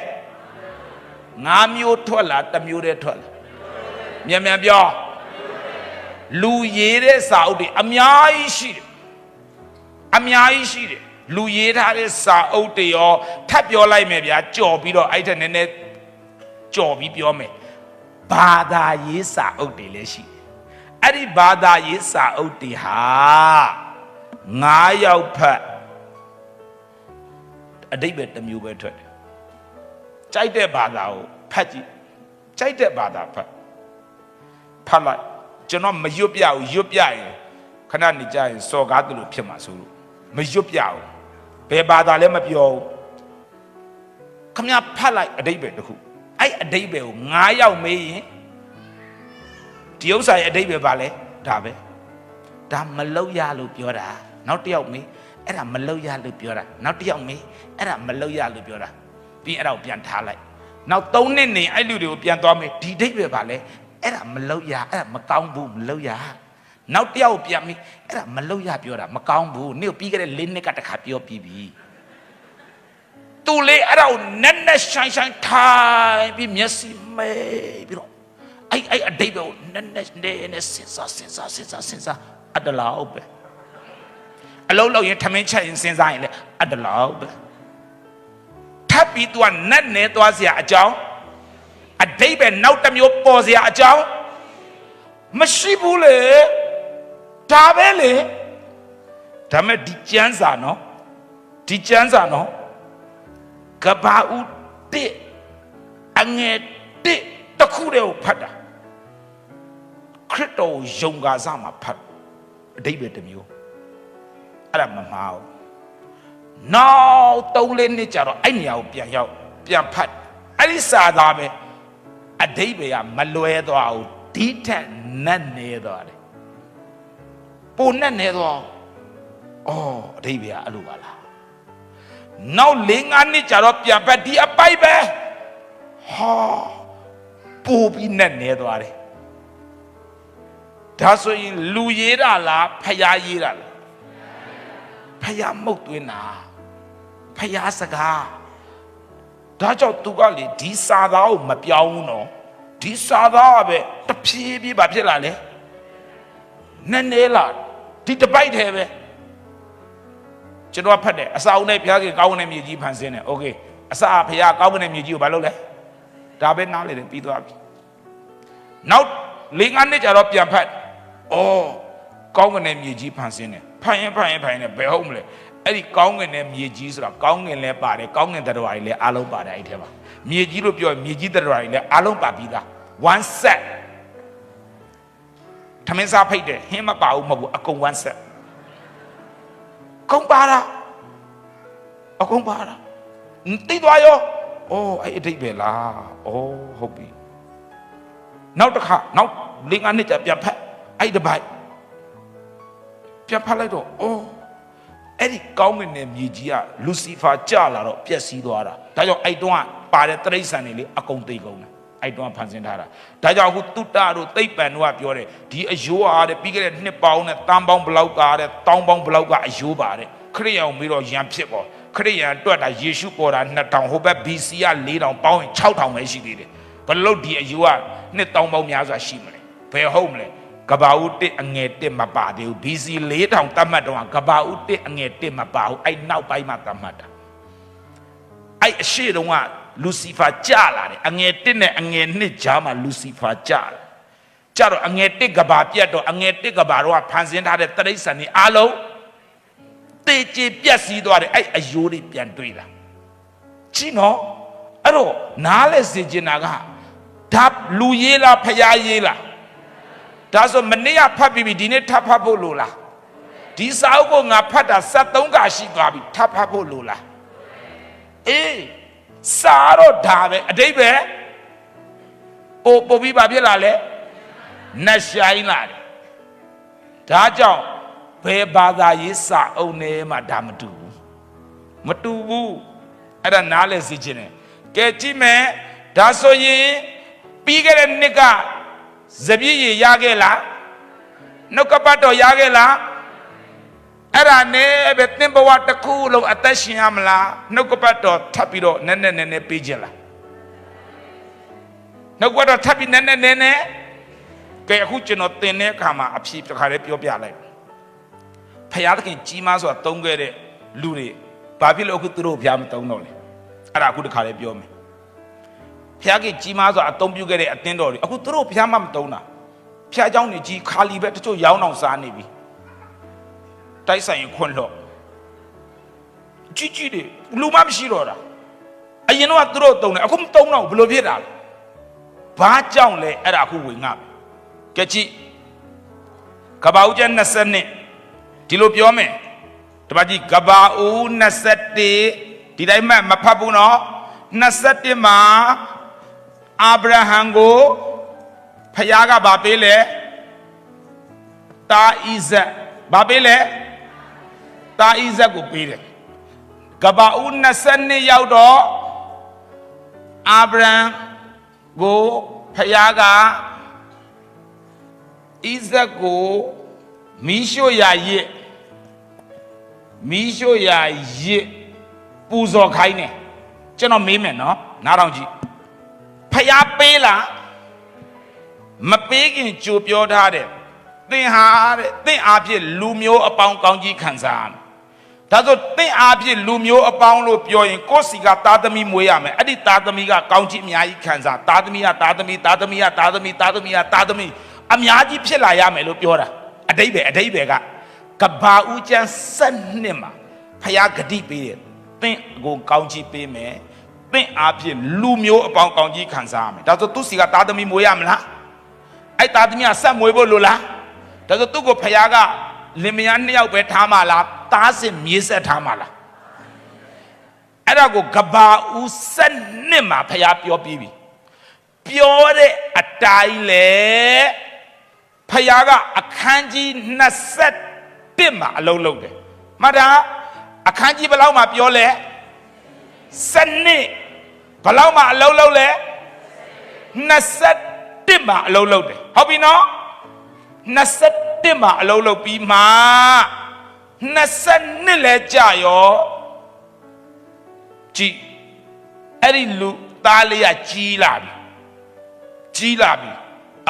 9မျိုးထွက်လာ1မျိုးတည်းထွက်လာမြန်ပြောလူရေးတဲ့စာအုပ်တွေအများကြီးရှိတယ်လူရေးထားတဲ့စာအုပ်တွေရောထပ်ပြောလိုက်မယ်ဗျာကြော်ပြီးတော့အဲ့ထက်နည်းနည်းကြော်ပြီးပြောမယ်ဘာသာရေးစာအုပ်တွေလည်းရှိတယ်အဲ့ဒီဘာသာရေးစာအုပ်တွေဟာ9ယောက်ဖတ်အဓိပ္ပာယ်1မျိုးပဲထွက်တယ်ကြိုက်တဲ့ဘာသာကို ဖတ်ကြည့်ကြိုက်တဲ့ဘာသာဖတ်လိုက်ကျွန်တော်မရွတ်ပြဘူးရွတ်ပြရင်ခဏနေကြရင်စော်ကားသလိုဖြစ်မှာဆိုလို့မရွတ်ပြဘူးဘယ်ဘာသာလည်းမပြောဘူးခမဖတ်လိုက်အဓိပ္ပာယ်တစ်ခုအဲ့အဓိပ္ပာယ်ကို9ယောက်မေးရင်ဒီဥစ္စာရဲ့အဓိပ္ပာယ်ပါလဲဒါပဲဒါမလောက်ရလို့ပြောတာနောက်တစ်ယောက်မေးအဲ့ဒါမလောက်ရလို့ပြောတာနောက်တစ်ယောက်မေးအဲ့ဒါမလောက်ရလို့ပြောတာပြီးအဲ့ဒါကိုပြန်ထားလိုက်နောက်3နှစ်နေအဲ့လူတွေကိုပြန်သွားမေးဒီအဓိပ္ပာယ်ပါလဲအဲ့ဒါမလောက်ရအဲ့ဒါမကောင်းဘူးမလောက်ရနောက်တစ်ယောက်ပြန်မေးအဲ့ဒါမလောက်ရပြောတာမကောင်းဘူးနေ့ပြီးခဲ့တဲ့4နှစ်ကတခါပြောပြီးပြီသူလေအဲ့ဒါကိုနက်နက်ရှိုင်းရှိုင်းထိုင်ပြီးမျက်စိမဲပြီးတော့အဲ့အတိတ်ကိုနက်နက်နဲ့စဉ်းစားအတလောက်ပဲအလုံးလုံးရင်ထမင်းချက်ရင်စဉ်းစားရင်လေအတလောက်ပဲထပ်ပြီး तू ကနက်နေသွားစရာအကြောင်းအတိတ်ပဲနောက်တစ်မျိုးပေါ်စရာအကြောင်းမရှိဘူးလေဒါပဲလေဒါမဲ့ဒီကျမ်းစာနော်ကဘာဦးတစ်အငယ်တစ်တခုတည်းကိုဖတ်တာခရစ်တော်ယုံကားစားမှာဖတ်အဓိပ္ပာယ်တစ်မျိုးအဲ့ဒါမမှားဘူးနောက်3-4နှစ်ကြာတော့အဲ့နေရာကိုပြန်ဖတ်အဲ့ဒီစာသားပဲအဓိပ္ပာယ်ကမလွဲသွားဘူးဒီထက်နတ်နေသွားတယ်ပိုနတ်နေသွားအဓိပ္ပာယ်ကအဲ့လိုပါလားနောက်4-5နှစ်ကြာတော့ပြန်ဖတ်ဒီအပိုက်ပဲပိုပြီးနဲ့နေသွားတယ်ဒါဆိုရင်လူရေးတာလားဖယားရေးတာလားဖယားမှုတ်သွင်းတာဖယားစကားဒါကြောင့်သူကလေဒီစာသားကိုမပြောင်းဘူးနော်ဒီစာသားကပဲတဖြည်းဖြည်းဘာဖြစ်လာလဲနေလာဒီတပိုက်ထဲပဲကျွန်တော်ဖတ်တယ်အစာအုပ်နဲ့ဘုရားကြီးကောင်းတဲ့မြေကြီးဖန်ဆင်းတယ်โอเคအစာဘုရားကောင်းတဲ့မြေကြီးကိုဘာလုပ်လဲဒါပဲနားလေတယ်ပြီးသွားပြီနောက်4-5နှစ်ကြာတော့ပြန်ဖတ်ကောင်းတဲ့မြေကြီးဖန်ဆင်းတယ်ဖန်ရင်ဘယ်ဟုတ်မလဲအဲ့ဒီကောင်းကင်နဲ့မြေကြီးဆိုတာကောင်းကင်လည်းပါတယ်ကောင်းကင်တရားတွေလည်းအားလုံးပါတယ်အဲ့ထဲမှာမြေကြီးလို့ပြောရင်မြေကြီးတရားတွေလည်းအားလုံးပါပြီးသား one set ထမင်းစားဖိတ်တယ်ဟင်းမပါဘူးမဟုတ်ဘူးအကုန် one set ကုန်ပါလားအကုန်ပါလားသိသွားရောအဲ့အဓိပ္ပာယ်လားဟုတ်ပြီနောက်တစ်ခါနောက်4-5နှစ်ကြာပြန်ဖတ်အဲ့တပိုက်ပြန်ဖတ်လိုက်တော့အဲ့ဒီကောင်းကင်နဲ့မြေကြီးကလူစီဖာကြလာတော့ပျက်စီးသွားတာဒါကြောင့်အဲ့တုန်းကပါတဲ့တိရစ္ဆာန်တွေလေအကုန်သိကုန်တယ်အဲ့တုန်းကဖန်ဆင်းထားတာဒါကြောင့်အခုတုတ္တတို့သိပ္ပံတို့ကပြောတယ်ဒီအယိုးအားတဲ့ပြီးခဲ့တဲ့နှစ်ပေါင်းနဲ့တန်းပေါင်းဘလောက်ကားတဲ့တောင်းပေါင်းဘလောက်ကအယိုးပါတဲ့ခရစ်ယာန်ပြီးတော့ရန်ဖြစ်ပေါ်ခရစ်ယာန်တွက်တာယေရှုပေါ်တာ2000ဟိုဘက် BC က4000ပေါင်းရင်6000ပဲရှိသေးတယ်ဘလို့ဒီအယိုးကနှစ်တောင်းပေါင်းများစွာရှိမလဲဘယ်ဟုတ်မလဲကဘာဦးတစ်အငယ်တစ်မပါသေးဘူး BC 4000တတ်မှတ်တော့ကဘာဦးတစ်အငယ်တစ်မပါဘူးအဲ့နောက်ပိုင်းမှာတတ်မှတ်တာအဲ့အရှိတုန်းကလူစီဖာကြာလာတယ်အငယ်တစ်နဲ့အငယ်နှစ်ကြားမှာလူစီဖာကြာလာကြတော့အငယ်တစ်ကဘာပြတ်တော့အငယ်တစ်ကဘာတော့ဖန်ဆင်းထားတဲ့တိရစ္ဆာန်တွေအားလုံးတေချေပြက်စီးသွားတယ်အဲ့အယိုးတွေပြန်တွေ့လာကြည့်နော်အဲ့တော့နားလဲစေချင်တာကဒါလူရေးလားဖယားရေးလားဒါဆိုမနေ့ကဖတ်ပြီးဒီနေ့ထပ်ဖတ်ဖို့လိုလားဒီစာအုပ်ကိုငါဖတ်တာ73ခါရှိသွားပြီထပ်ဖတ်ဖို့လိုလားစာတော့ဒါပဲအတိတ်ပဲပို့ပြီးပါဖြစ်လာလဲနှက်ဆိုင်လာတယ်ဒါကြောင့်ဘယ်ဘာသာရေးစာအုပ်နဲ့မှဒါမတူဘူးအဲ့ဒါနားလဲစီခြင်းတယ်ကဲကြည့်မယ်ဒါဆိုရင်ပြီးခဲ့တဲ့နှစ်ကဇပြည့်ရခဲ့လားနှုတ်ကပတ်တော်ရခဲ့လားအဲ့ဒါနဲ့ပဲသင်ဘဝတစ်ခုလုံးအသက်ရှင်ရမလားနှုတ်ကပတ်တော်ထပ်ပြီးတော့နည်းနည်းပေးခြင်းလားနှုတ်ကပတ်တော်ထပ်ပြီးနည်းနည်းကဲအခုကျွန်တော်သင်တဲ့အခါမှာအဖြေတစ်ခါလေးပြောပြလိုက်ဖယားသခင်ကြီးမားစွာသုံးခဲ့တဲ့လူတွေဘာဖြစ်လို့အခုသူတို့ဘုရားမသုံးတော့လဲအဲ့ဒါအခုတစ်ခါလေးပြောမယ်ဖျားကြီးကြီးမားစွာအသုံးပြုခဲ့တဲ့အသင်းတော်တွေအခုသူတို့ဖျားမှမသုံးတာဖျားเจ้าနေကြီးခါလီပဲတချို့ရောင်းအောင်စားနေပြီတိုက်ဆိုင်ရင်ခွန့်လို့ကြီးတွေလူမှမရှိတော့တာအရင်တော့သူတို့သုံးတယ်အခုမသုံးတော့ဘယ်လိုဖြစ်တာလဲ ဘာကြောင့်လဲအဲ့ဒါအခုဝင်ငါကဲကြည့်ကဘာဦးကျ20နှစ်ဒီလိုပြောမယ်တပတ်ကြီးကဘာဦး21ဒီတိုင်းမှမဖတ်ဘူးနော်21မှာအာဗြဟံကိုဖယားကဘာပေးလဲတာဣဇက်ဘာပေးလဲတာဣဇက်ကိုပေးတယ်ကဘာဦး22ရောက်တော့အာဗြဟံကိုဖယားကဣဇက်ကိုမီးရှို့ရာရစ်ပူဇော်ခိုင်းတယ်ကျွန်တော်မေးမယ်နော်နားထောင်ကြည့်ဖယားပေးလားမပေးခင်ကြိုပြောထားတယ်သင်ဟာတဲ့သင်အားဖြင့်လူမျိုးအပေါင်းကောင်းကြီးခံစားရမယ်ဒါဆိုသင်အားဖြင့်လူမျိုးအပေါင်းလို့ပြောရင်ကိုယ်စီကသားသမီးမွေးရမယ်အဲ့ဒီသားသမီးကကောင်းကြီးအများကြီးခံစားသားသမီးကသားသမီးအများကြီးဖြစ်လာရမယ်လို့ပြောတာအတိတ်ပဲကဘာဦးကျမ်း7မှာဖယားဂတိပေးတယ်သင်ကိုကောင်းကြီးပေးမယ်သင်အားဖြင့်လူမျိုးအပေါင်းကောင်းကြီးခံစားရမယ်ဒါဆိုသူစီကသားသမီးမွေးရမလားအဲ့သားသမီးကဆက်မွေးဖို့လို့လားဒါဆိုသူ့ကိုဖယားကလင်မယား2ယောက်ပဲထားမှလားသားစစ်မြေးဆက်ထားမှလားအဲ့ဒါကိုကဘာဦး7မှာဖယားပြောပြီးပြီပြောတဲ့အတိုင်းလေဖယားကအခန်းကြီး21မှာအလုံးလုံးတယ်မှတ်တာအခန်းကြီးဘယ်လောက်မှာပြောလဲ7ဘယ်လောက်မှာအလုံးလုံးလဲ21မှာအလုံးလုံးတယ်ဟုတ်ပြီနော်21မှာအလုံးလုံးပြီးမှ22လဲကြာရောကြည်အဲ့ဒီလူသားလေးကကြီးလာပြီ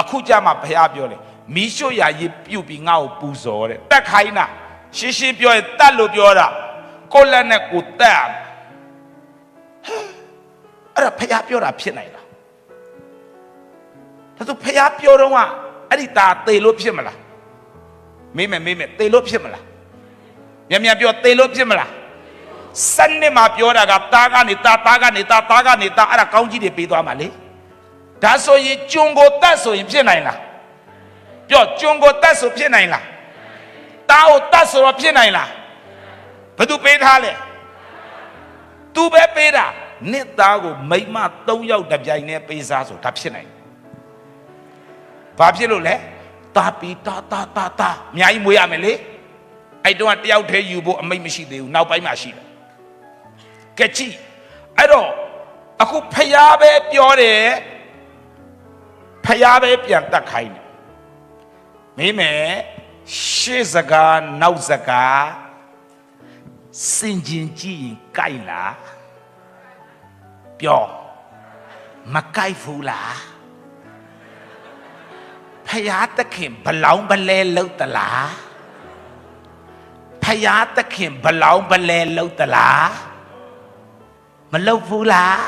အခုကြမှာဘုရားပြောတယ်မီးရှို့ရာရည်ပြုတ်ပြီးငါ့ကိုပူဇော်တဲ့တက်ခိုင်းတာရှင်းပြောရင်တတ်လို့ပြောတာကိုလက်နဲ့ကိုတက်အဲ့ဒါဘုရားပြောတာဖြစ်နိုင်လားဒါဆိုဘုရားပြောတော့ကအဲ့ဒီသားသေလို့ဖြစ်မလားမေးမယ်သေလို့ဖြစ်မလားမြန်ပြောသေလို့ဖြစ်မလား7မှာပြောတာကသားကနေအဲ့ဒါကောင်းကြီးတွေပေးသွားမှာလေဒါဆိုရင်ကျွန်းကိုတတ်ဆိုရင်ဖြစ်နိုင်လားပြောကျွန်းကိုတတ်ဆိုဖြစ်နိုင်လားတားကိုတတ်ဆိုတော့ဖြစ်နိုင်လားဘယ်သူပေးထားလဲသူပဲပေးတာနှစ်သားကိုမိမ3ယောက်တပြိုင်နဲ့ပေးစားဆိုဒါဖြစ်နိုင်ဘာဖြစ်လို့လဲတာပီတာအများကြီးမွေးရမယ်လေအဲ့တော့တယောက်တည်းယူဖို့အမိတ်မရှိသေးဘူးနောက်ပိုင်းမှာရှိတယ်ကဲကြည့်အဲ့တော့အခုဖျားပဲပြောတယ်ဖျားပဲပြန်တတ်ခိုင်းတယ်မင်းမယ်ရှေ့စကားနောက်စကားစင်ကျင်ကြည့်ရင်ကြိုက်လားပြောမကြိုက်ဘူးလားဖယားသခင်ဘလောင်းဘလဲလှုပ်တလားဖယားသခင်ဘလောင်းဘလဲလှုပ်တလားမလှုပ်ဘူးလား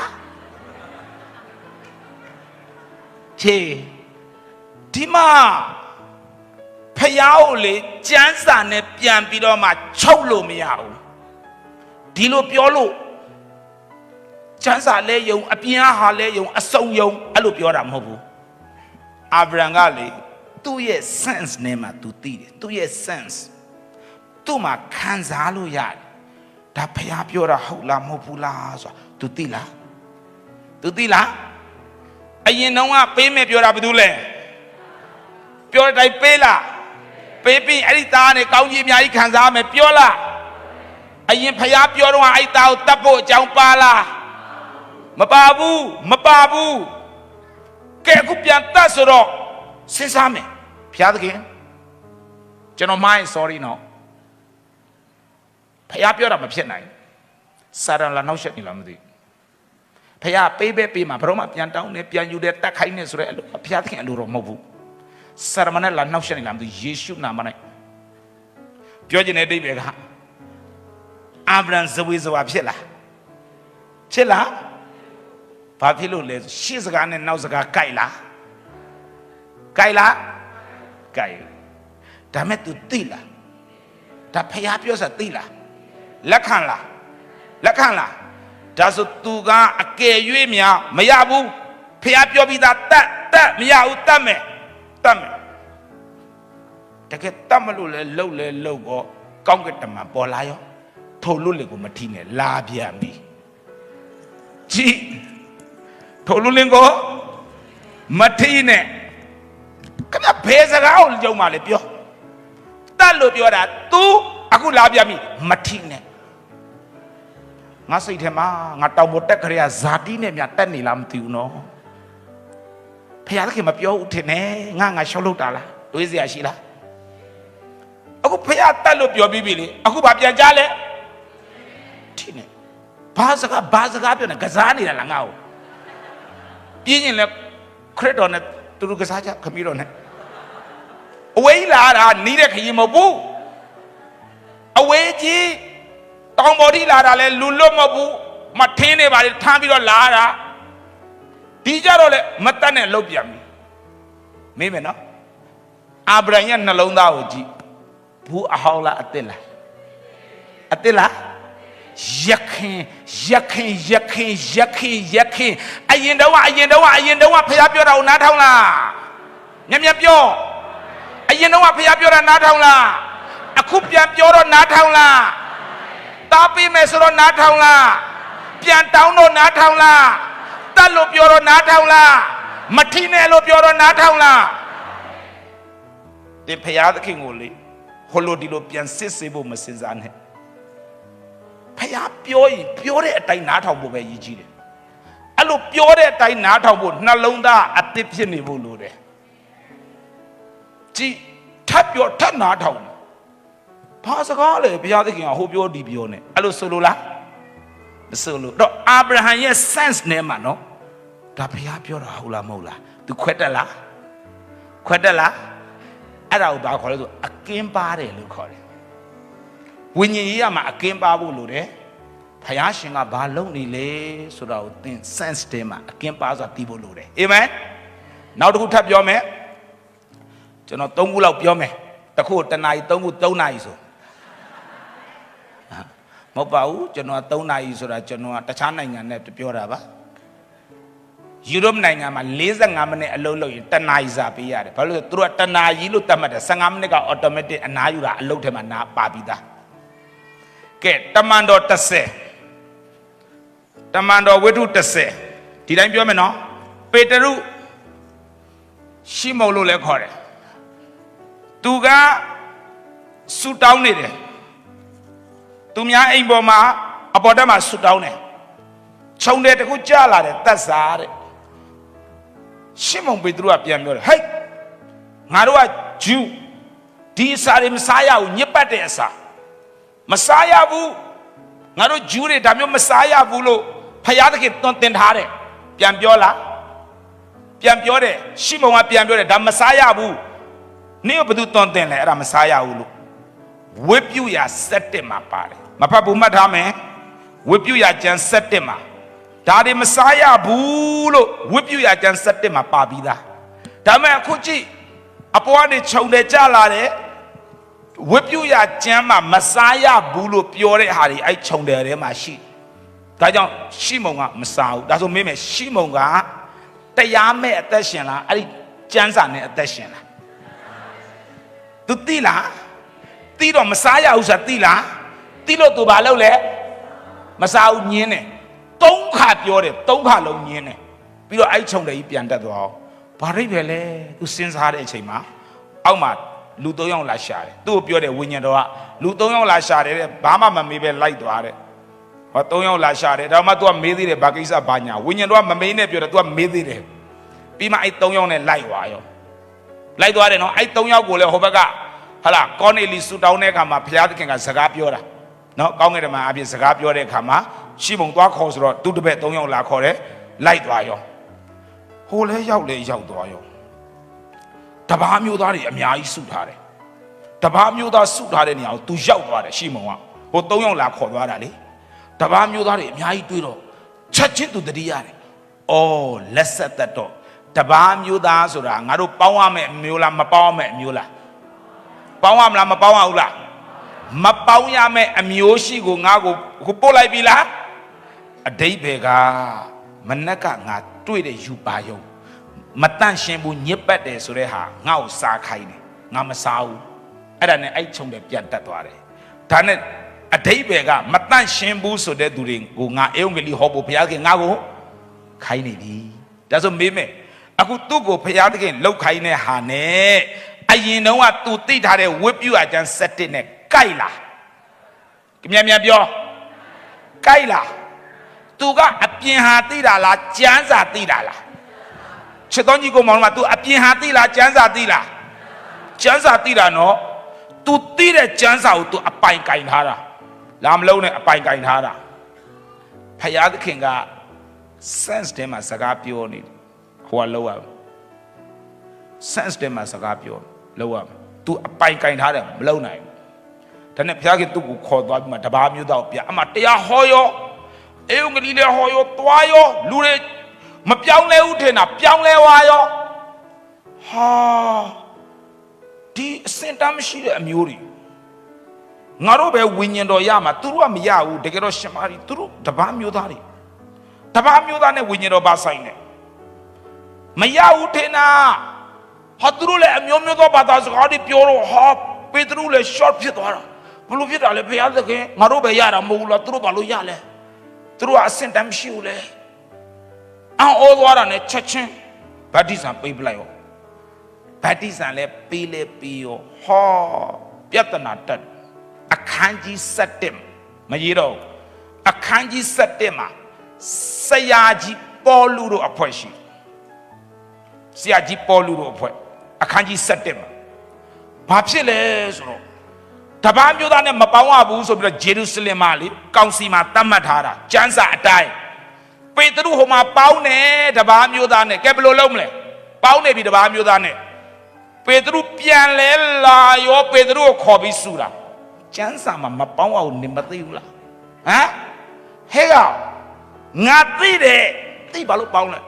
ချေဒီမှာဖယားကိုလေကျမ်းစာနဲ့ပြန်ပြီးတော့မှချုပ်လို့မရဘူးဒီလိုပြောလို့ကျမ်းစာလဲယုံအပြင်ဟာလဲယုံအစုံယုံအဲ့လိုပြောတာမဟုတ်ဘူးအာဗြဟံကလေသူ့ရဲ့ sense နဲ့မှသူသိတယ်သူ့ရဲ့ sense သူ့မှာခံစားလို့ရတယ်ဒါဖယားပြောတာဟုတ်လားမဟုတ်ဘူးလားဆိုတာ तू သိလားအရင်တုန်းကပေးမယ်ပြောတာဘာလို့လဲပြောတဲ့တိုင်းပေးလားပေးပြီးအဲ့ဒီသားနဲ့ကောင်းကြီးအများကြီးခံစားမယ်ပြောလားအရင်ဖယားပြောတော့အဲ့သားကိုတတ်ဖို့အကြောင်းပါလားမပါဘူးကဲအခုပြန်တတ်ဆိုတော့စဉ်းစားမယ်ဖယားသခင်ကျွန်တော်မိုင်း sorry နော်ဖယားပြောတာမဖြစ်နိုင်စာရန်လာနောက်ဆက်နေလားမသိဖယားပေးမှာဘရောမပြန်တောင်းနေပြန်ယူတယ်တတ်ခိုင်းနေဆိုတဲ့အလိုဖယားသခင်အလိုတော့မဟုတ်ဘူးစာရမနဲ့လာနောက်ဆက်နေလားမသိယေရှုနာမနဲ့ပြောချင်တဲ့အဓိပ္ပာယ်ကအာဗြဟံဇဝေဇဝါဖြစ်လားဘာဖြစ်လို့လဲရှေ့စကားနဲ့နောက်စကားကြိုက်လားဒါမဲ့ तू သိလားဒါဖယားပြောစားသိလားလက်ခံလားဒါဆို तू ကအကယ်၍များမရဘူး ဖះပြောပြီးသားတတ်မရဘူးတတ်မယ်တကယ်တတ်မလို့လဲလှုပ်ကောကောင်းကတမန်ပေါ်လာရောထိုလို့လေကိုမထီနဲ့လာပြန်ပြီကြည်ထိုလို့လင်းကိုမထီနဲ့ခင်ဗျဘယ်စကားကိုကြုံမှလဲပြောတတ်လို့ပြောတာ तू အခုလာပြန်ပြီမထီနဲ့ငါစိတ်ထဲမှာငါတောင်ပေါ်တက်ခရရဇာတိနဲ့မြတ်တက်နေလားမသိဘူးနော်ဖះသခင်မပြောဘူးထင်တယ်ငါရှောက်လို့တာလားတွေးစရာရှိလားအခုဖះတက်လို့ပြောပြီးပြီလေအခုဘာပြန်ကြားလဲထီနဲ့ဘာစကားပြောနေကစားနေတာလားငါ့ကိုပြင်းရင်လဲခရစ်တော်နဲ့သူတို့ကစားကြခမီးတော်နဲ့အဝေးလာတာနီးတဲ့ခရီးမဟုတ်ဘူးအဝေးကြီးတောင်ပေါ်ထိလာတာလဲလူလွတ်မဟုတ်ဘူးမထင်းနေပါလေထမ်းပြီးတော့လာတာဒီကြတော့လေမတတ်နဲ့လှုပ်ပြန်ပြီမေးမယ်နော်အာဗြဟံရဲ့နှလုံးသားကိုကြည့်ဘူးအဟောင်းလားအသစ်လားယခင်အရင်တော့ဖះပြောတာကိုနားထောင်လားမြတ်ပြောအရင်တော့ဖះပြောတာနားထောင်လားအခုပြန်ပြောတော့နားထောင်လားတားပေးမယ်ဆိုတော့နားထောင်လားပြန်တောင်းတော့နားထောင်လားတတ်လို့ပြောတော့နားထောင်လားမထီနဲ့လို့ပြောတော့နားထောင်လားဒီဖះသခင်ကိုလေဟိုလိုဒီလိုပြန်စစ်ဆေးဖို့မစင်စားနဲ့ဖះပြောရင်ပြောတဲ့အတိုင်းနားထောင်ဖို့ပဲရည်ကြီးတယ်အဲ့လိုပြောတဲ့အတိုင်းနားထောင်ဖို့နှလုံးသားအသစ်ဖြစ်နေဖို့လိုတယ်ကြည်ထပ်ပြောထပ်နားထောင်ဘာစကားလဲဘုရားသခင်ကဟိုပြောဒီပြောနေအဲ့လိုဆိုလို့လားမဆိုလို့တော့အာဗြဟံရဲ့ sense နဲ့မှာနော်ဒါဘုရားပြောတာဟုတ်လားမဟုတ်လား तू ခွက်တက်လားအဲ့ဒါကိုဘာခေါ်လဲဆိုအကင်းပါတယ်လို့ခေါ်တယ်ဝိညာဉ်ရေးရမှာအကင်းပါဖို့လိုတယ်ဘုရားရှင်ကဘာလုပ်နေလဲဆိုတာကိုသင် sense ထဲမှာအကင်းပါဆိုတာသိဖို့လိုတယ်အာမင်နောက်တစ်ခုထပ်ပြောမယ်ကျွန်တော်3ခုလောက်ပြောမယ်တစ်ခုတနာရီ3ခု3နာရီဆိုမဟုတ်ပါဘူးကျွန်တော်3နာရီဆိုတာကျွန်တော်တခြားနိုင်ငံနဲ့ပြောတာပါယူရိုပနိုင်ငံမှာ45မိနစ်အလုပ်လုပ်ရင်တနာရီစာပေးရတယ်ဘာလို့လဲသူတို့ကတနာရီလို့သတ်မှတ်တယ်15မိနစ်က automatic အနားယူတာအလုပ်ထဲမှာနားပါပြီးသားကဲတမန်တော်30တမန်တော်ဝိထု30ဒီတိုင်းပြောမယ်နော်ပေတရုရှိမုန်လို့လည်းခေါ်တယ်သူကဆူတောင်းနေတယ်သူများအိမ်ပေါ်မှာအပေါ်တက်မှာဆူတောင်းတယ်ခြုံတယ်တခုကြားလာတယ်တတ်စားတဲ့ရှမုန်ပေတရုကပြန်ပြောတယ်ဟဲ့ငါတို့ကဂျူးဒီအစာတွေမစားရဘူးညစ်ပတ်တဲ့အစာမစားရဘူးငါတို့ဂျူးတွေဒါမျိုးမစားရဘူးလို့ဖယားသခင်သွန်သင်ထားတယ်ပြန်ပြောလားပြန်ပြောတယ်ရှမုန်ကပြန်ပြောတယ်ဒါမစားရဘူးနင့်ကဘယ်သူသွန်သင်လဲအဲ့ဒါမစားရဘူးလို့ဝိပုယ7မှာပါတယ်မဖတ်ဘူးမှတ်ထားမယ်ဝိပုယကျမ်း7မှာဒါတွေမစားရဘူးလို့ဝိပုယကျမ်း7မှာပါပြီးသားဒါမဲ့အခုကြည့်အပေါ်ကနေခြုံတယ်ကြလာတယ်ဝိပုယကျမ်းမှာမစားရဘူးလို့ပြောတဲ့ဟာတွေအဲ့ခြုံတယ်ထဲမှာရှိဒါကြောင့်ရှိမုံကမစားဘူးဒါဆိုမေးမယ်ရှိမုံကတရားမဲ့အသက်ရှင်လားအဲ့ဒီကျမ်းစာနဲ့အသက်ရှင်လားသူသိလားသိတော့မစားရဘူးဆိုတာသိလားသိလို့သူဘာလုပ်လဲမစားဘူးညင်းတယ်3ခါပြောတယ်3ခါလုံးညင်းတယ်ပြီးတော့အဲ့ခြုံတယ်ကြီးပြန်တက်သွားအောင်ဘာရိပ်ပဲလဲသူစဉ်းစားတဲ့အချိန်မှာအောက်မှာလူ3ယောက်လာရှာတယ်သူ့ကိုပြောတယ်ဝိညာဉ်တော်ကလူ3ယောက်လာရှာတယ်တဲ့ဘာမှမမေးပဲလိုက်သွားတယ်ဟော3ယောက်လာရှာတယ်ဒါမှ तू ကမေးသေးတယ်ဘာကိစ္စဘာညာဝိညာဉ်တော်ကမမေးနဲ့ပြောတယ် तू ကမေးသေးတယ်ပြီးမှအဲ့3ယောက်နဲ့လိုက်သွားရောလိုက်သွားတယ်နော်အဲ့3ယောက်ကိုလည်းဟိုဘက်ကဟာလာကောနေလီဆူတောင်းတဲ့အခါမှာဘုရားသခင်ကစကားပြောတာနော်ကောင်းကင်တမန်အပြင်စကားပြောတဲ့အခါမှာရှိမုံသွားခေါ်ဆိုတော့သူ့တပည့်3ယောက်လာခေါ်တယ်လိုက်သွားရောဟိုလဲရောက်သွားရောတပားမျိုးသားတွေအများကြီးစုထားတယ်တပားမျိုးသားစုထားတဲ့နေရာကို तू ရောက်သွားတယ်ရှိမုံကဟို3ယောက်လာခေါ်သွားတာလေတပားမျိုးသားတွေအများကြီးတွေးတော့ချက်ချင်း तू တတိရတယ်အော်လက်ဆက်သက်တော့တပားမျိုးသားဆိုတာငါတို့ပေါင်းရမယ့်အမျိုးလားမပေါင်းရမယ့်အမျိုးလားပေါင်းရမလားမပေါင်းရဘူးလားမပေါင်းရမယ့်အမျိုးရှိကိုငါကိုပို့လိုက်ပြီလားအဓိပ္ပာယ်က မနက်ကငါတွေ့တဲ့ယူပါယုံမတန့်ရှင်းဘူးညစ်ပတ်တယ်ဆိုတဲ့ဟာငါ့ကိုစားခိုင်းတယ်ငါမစားဘူးအဲ့ဒါနဲ့အဲ့ချုံတယ်ပြန်တက်သွားတယ်ဒါနဲ့အဓိပ္ပာယ်ကမတန့်ရှင်းဘူးဆိုတဲ့သူတွေကိုငါအေုံကလေးဟောဖို့ဘုရားခင်ငါ့ကိုခိုင်းနေပြီဒါဆိုမေးမယ်အခုသူ့ကိုဘုရားသခင်လှုပ်ခိုင်းတဲ့ဟာနဲ့အရင်တုန်းကသူသိထားတဲ့ဝိပုအကျမ်း7နဲ့ကိုက်လားမြန်ပြောကိုက်လားသူကအပြင်ဟာသိတာလားကျမ်းစာသိတာလားချစ်တော်ကြီးကိုမောင်တို့က तू အပြင်ဟာသိလားကျမ်းစာသိလားကျမ်းစာသိတာနော် तू သိတဲ့ကျမ်းစာကို तू အပိုင်ကင်ထားတာလာမလုံးနဲ့အပိုင်ကင်ထားတာဖယားသခင်က sense တဲမှာစကားပြောနေဟိုကလောက်ရ sense တဲမှာစကားပြောလောက်ရ तू အပိုင်ကင်ထားတယ်မလုံးနိုင်ဘူးဒါနဲ့ဖယားကသူ့ကိုခေါ်သွားပြီးမှတပါးမျိုးသားကိုပြအမတရားဟောရောအေုံကလေးလည်းဟောရောသွားရောလူတွေမပြောင်းလဲဦးထင်တာပြောင်းလဲသွားရောဟာဒီအစင်တမ်းမရှိတဲ့အမျိုးတွေငါတို့ပဲဝိညာဉ်တော်ရမှာသူတို့ကမရဘူးတကယ်တော့ရှင်မာရီသူတို့တပါးမျိုးသားတွေတပါးမျိုးသားနဲ့ဝိညာဉ်တော်ပါဆိုင်တယ်မရဘူးထင်တာဟာသူတို့လည်းအမျိုးမျိုးသောဘာသာစကားတွေပြောတော့ဟာပေတရုလည်း short ဖြစ်သွားတာဘလို့ဖြစ်တာလဲဘုရားသခင်ငါတို့ပဲရတာမဟုတ်ဘူးလားသူတို့ဘာလို့ရလဲသူတို့ကအစင်တမ်းမရှိဘူးလေအော်သွားတာနဲ့ချက်ချင်းဗတ္တိဇံပေးပလိုက်ရောဗတ္တိဇံလည်းပေးလဲပေးရောဟောပြဿနာတက်အခန်းကြီး7မရေးတော့အခန်းကြီး7မှာဆရာကြီးပေါလုတို့အဖွဲ့ရှိဆရာကြီးပေါလုတို့အဖွဲ့အခန်းကြီး7မှာဘာဖြစ်လဲဆိုတော့တပားမျိုးသားနဲ့မပေါင်းရဘူးဆိုပြီးတော့ဂျေရုဆလင်မှာလေကောင်စီမှာတတ်မှတ်ထားတာကျမ်းစာအတိုင်းပေတရုဟိုမှာပေါင်းတယ်တပားမျိုးသားနဲ့ကဲဘယ်လိုလုပ်မလဲပေါင်းနေပြီတပားမျိုးသားနဲ့ပေတရုပြန်လဲလာရောပေတရုကိုခေါ်ပြီးစုတာကျမ်းစာမှာမပေါင်းအောင်နေမသိဘူးလားဟမ်ဟဲ့ကငါသိတယ်သိဘာလို့ပေါင်းလဲ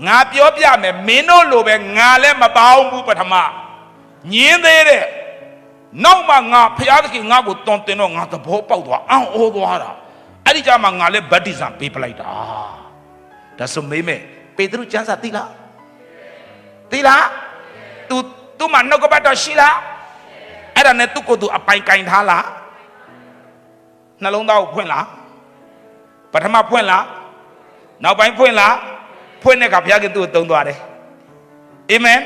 ငါပြောပြမယ်မင်းတို့လိုပဲငါလည်းမပေါင်းဘူးပထမညင်းသေးတယ်နောက်မှငါဖျားသခင်ငါ့ကိုတွန်တင်တော့ငါသဘောပေါက်သွားအော်သွားတာအဲ့ဒီကြမှာငါလည်းဗတ္တိဇံပေးပလိုက်တာဒါဆိုမေးမယ်ပေတရုကျမ်းစာသိလားသိလားသူမနှုတ်ကပတ်တော်ရှိလားအဲ့ဒါနဲ့သူ့ကိုယ်သူအပိုင်ကင်ထားလားနှလုံးသားကိုဖွင့်လားပထမဖွင့်လားနောက်ပိုင်းဖွင့်လားဖွင့်တဲ့အခါဘုရားကသူ့ကိုသုံးသွားတယ်အာမင်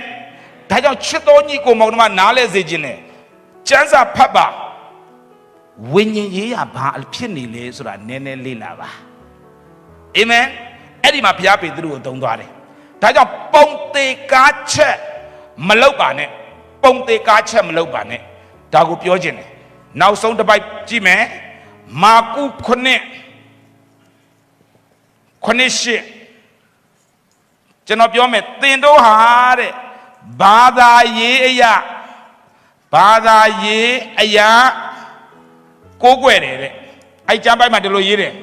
ဒါကြောင့်ချစ်တော်ညီကိုမောင်တို့ကနားလဲစေခြင်းနဲ့ကျမ်းစာဖတ်ပါဝိညာဉ်ရေးရဘာဖြစ်နေလဲဆိုတာနည်းနည်းလေ့လာပါအာမင်အဲ့ဒီမှာဘုရားပေတရုကိုသုံးသွားတယ်ဒါကြောင့်ပုံသေးကားချက်မလုပ်ပါနဲ့ပုံသေးကားချက်မလုပ်ပါနဲ့ဒါကိုပြောခြင်းတယ်နောက်ဆုံးတစ်ပိုက်ကြည့်မယ်မာကု9ကျွန်တော်ပြောမယ်သင်တို့ဟာတဲ့ဘာသာရေးအရာကိုးကွယ်တယ်တဲ့အဲ့ကျမ်းပိုက်မှာဒီလိုရေးတယ်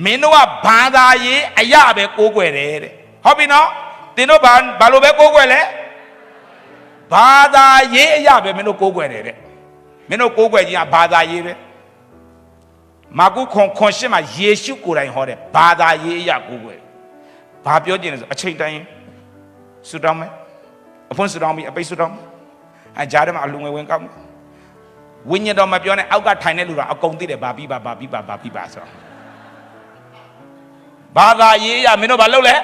မင်းတို့ကဘာသာရေးအရာပဲကိုးကွယ်တယ်တဲ့ဟုတ်ပြီနော်သင်တို့ဘာလို့ပဲကိုးကွယ်လဲဘာသာရေးအရာပဲမင်းတို့ကိုးကွယ်တယ်တဲ့မင်းတို့ကိုးကွယ်ခြင်းကဘာသာရေးပဲမာကုခွန်8မှာယေရှုကိုယ်တိုင်ဟောတယ်ဘာသာရေးအရာကိုးကွယ်ဘာပြောခြင်းလဲဆိုအချိန်တိုင်းဆူတောင်းမယ်အဖွင့်ဆူတောင်းပြီးအပိတ်ဆူတောင်းအကြားထဲမှာအလူငယ်ဝင်ကောက်ဝိညာဉ်တော်မပြောနဲ့အောက်ကထိုင်တဲ့လူကအကုန်သိတယ်ဘာပြီးပါဆိုတော့ဘာသာရေးရမင်းတို့ဘာလုပ်လဲ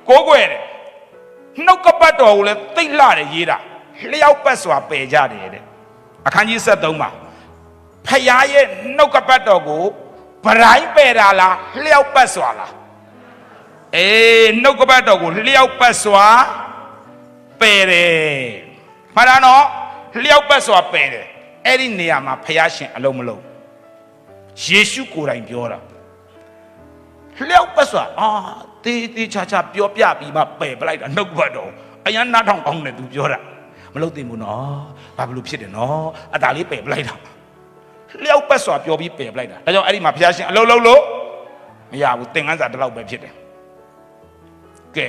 ကိုးကွယ်တယ်နှုတ်ကပတ်တော်ကိုလည်းသိလှတယ်ရေးတာလျှောက်ပတ်စွာပယ်ကြတယ်တဲ့အခန်းကြီး73မှာဖယားရဲ့နှုတ်ကပတ်တော်ကိုဗရိုင်းပယ်တာလားလျှောက်ပတ်စွာလားနှုတ်ကပတ်တော်ကိုလျှောက်ပတ်စွာပယ်တယ်မှန်လားနော်လျှောက်ပတ်စွာပယ်တယ်အဲ့ဒီနေရာမှာဖယားရှင်အလုံးမလုံးယေရှုကိုယ်တိုင်ပြောတာလျှောက်ပတ်စွာတေးချာပြောပြပြီးမှပယ်ပလိုက်တာနှုတ်ကပတ်တော်အရန်နားထောင်ကောင်းတယ်သူပြောတာမလုပ်သင့်ဘူးနော်ဘာလို့ဖြစ်တယ်နော်အတားလေးပယ်ပလိုက်တာလျှောက်ပတ်စွာပြောပြီးပယ်ပလိုက်တာဒါကြောင့်အဲ့ဒီမှာဖယားရှင်အလုံးလုံးလို့မရဘူးသင်ခန်းစာတစ်လောက်ပဲဖြစ်တယ်ကဲ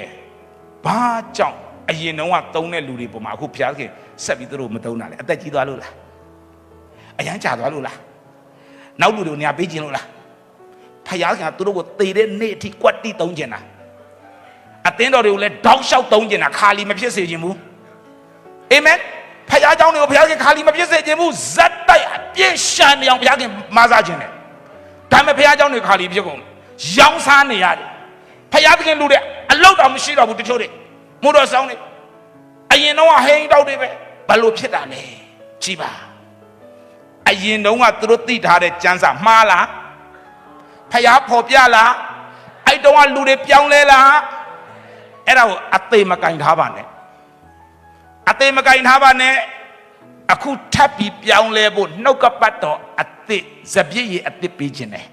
ဘာကြောင့်အရင်တုန်းကသုံးတဲ့လူတွေပုံမှာအခုဖျားခင်ဆက်ပြီးသူတို့မသုံးတာလေအသက်ကြီးသွားလို့လားအရန်ကြာသွားလို့လားနောက်လူတွေကိုနေရာပေးခြင်းလို့လား ဖယားကသူတို့ကိုသေတဲ့နေ့အထိကွက်တိသုံးကျင်တာအသင်းတော်တွေကိုလည်းတောက်လျှောက်သုံးကျင်တာခါလီမဖြစ်စေခြင်းဘူးအာမင်ဖယားเจ้าတွေကိုဖယားခင်ခါလီမဖြစ်စေခြင်းဘူးဇက်တိုက်အပြည့်ရှမ်းနေအောင်ဖယားခင်မဆာခြင်းတယ်ဒါပေမဲ့ဖယားเจ้าတွေခါလီဖြစ်ကုန်ရောင်းစားနေရတယ်ဖယားခင်လူတဲ့အလောက်တောင်မရှိတော့ဘူးတချို့တွေမို့တော်ဆောင်နေအရင်တော့ဟိန်းတောက်တွေပဲဘလို့ဖြစ်တာလဲကြည်ပါအရင်တုန်းကသူတို့သိထားတဲ့ကျမ်းစာမှားလားဖယားဖော်ပြလားအဲ့တုန်းကလူတွေပြောင်းလဲလားအဲ့ဒါကိုအသေးမကင်ထားပါနဲ့အသေးမကင်ထားပါနဲ့အခုထပ်ပြီးပြောင်းလဲဖို့နှုတ်ကပတ်တော်အသေးစပြည့်ရအသေးပေးခြင်းတယ်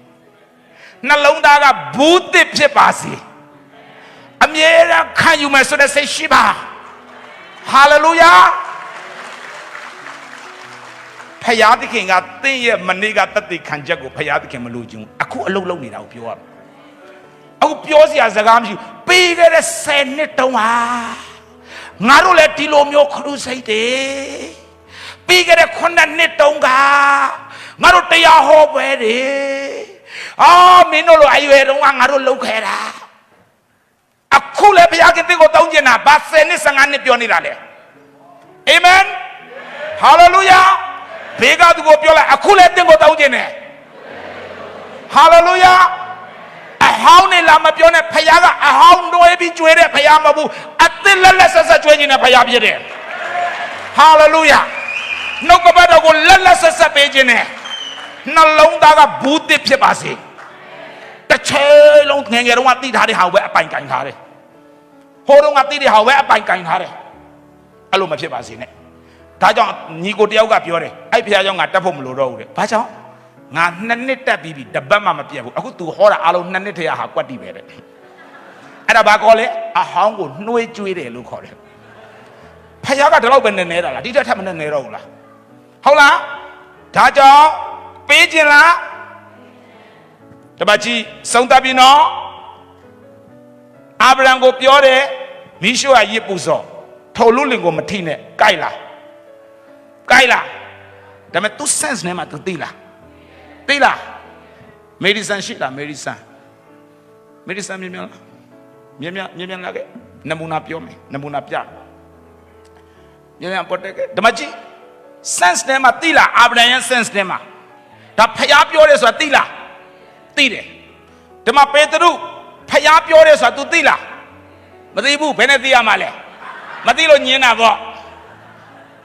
နှလုံးသားကဘူးသစ်ဖြစ်ပါစေအမြဲတမ်းခံယူမယ်ဆိုတဲ့စိတ်ရှိပါဟာလေလုယာဖယားသခင်ကသင်ရဲ့မနေ့ကတသက်ခံချက်ကိုဖယားသခင်မလို့ခြင်းအခုအလုံးလုံးနေတာကိုပြောရမယ်အခုပြောစရာစကားမရှိပေးခဲ့တဲ့10နှစ်တုန်းဟာငါတို့လည်းဒီလိုမျိုးခရုစိတ်တယ်ပေးခဲ့တဲ့9နှစ်တုန်းကငါတို့တရားဟောပွဲတယ်မင်းတို့လိုအရွယ်တုန်းကငါတို့လုပ်ခဲ့တာအခုလည်းဘုရားခင်သင်ကိုတောင်းကျင်တာဘာ10နှစ်15နှစ်ပြောနေတာလဲအာမင်ဟာလေလုယာဘေးကသူကိုပြောလိုက်အခုလည်းသင်ကိုတောင်းကျင်တယ်ဟာလေလုယာအဟောင်းနေလာမပြောနဲ့ဖခင်ကအဟောင်းတွေးပြီးကြွေးတဲ့ဖခင်မဟုတ်ဘူးအသစ်လက်လက်ဆက်ဆက်ကြွေးခြင်းနဲ့ဖခင်ဖြစ်တယ်ဟာလေလုယာနှုတ်ကပတ်တော်ကိုလက်လက်ဆက်ဆက်ပေးခြင်းနဲ့နှလုံးသားကဘူးသစ်ဖြစ်ပါစေတစ်ချိန်လုံးငယ်ငယ်တုန်းကသိထားတဲ့ဟာကိုပဲအပိုင်ကင်ထားတယ်ဟိုတုန်းကသိတဲ့ဟာကိုပဲအပိုင်ကင်ထားတယ်အဲ့လိုမဖြစ်ပါစေနဲ့ဒါကြောင့်ညီကိုတယောက်ကပြောတယ်အဲ့ဖခင်ကြောင့်ငါတက်ဖို့မလိုတော့ဘူးတဲ့ဘာကြောင့်ငါ2နှစ်တက်ပြီးပြီတပတ်မှမပြတ်ဘူးအခု तू ဟောတာအားလုံး2နှစ်ထဲဟာကွက်တိပဲတဲ့အဲ့ဒါဘာခေါ်လဲအဟောင်းကိုနှွေးကြွေးတယ်လို့ခေါ်တယ်ဖခင်ကဒီလောက်ပဲနေနေတာလားဒီတက်ထက်မနေတော့ဘူးလားဟုတ်လားဒါကြောင့်ပေးခြင်းလားတပတ်ကြီးစုံတပ်ပြီနော်အာဗြဟံကိုပြောတယ်မိရှုကရစ်ပူစောထိုလူလင်ကိုမထိနဲ့ကြိုက်လားကြိုက်လားဒါပေမဲ့ तू sense နဲ့မှ तू သိလားသိလားမေဒီဆန်ရှိလားမေဒီဆန်မြင်မြန်လာခဲ့နမူနာပြောမယ်နမူနာပြမြန်ပေါ်တက်ကဓမ္မကြီး sense နဲ့မှသိလားအာဗြဟံရဲ့ sense နဲ့မှဒါဖျားပြောတယ်ဆိုတာသိလားသိတယ်ဓမ္မပေတရုဖျားပြောတယ်ဆိုတာ तू သိလားမသိဘူးဘယ်နဲ့သိရမှာလဲမသိလို့ညင်းတာပေါ့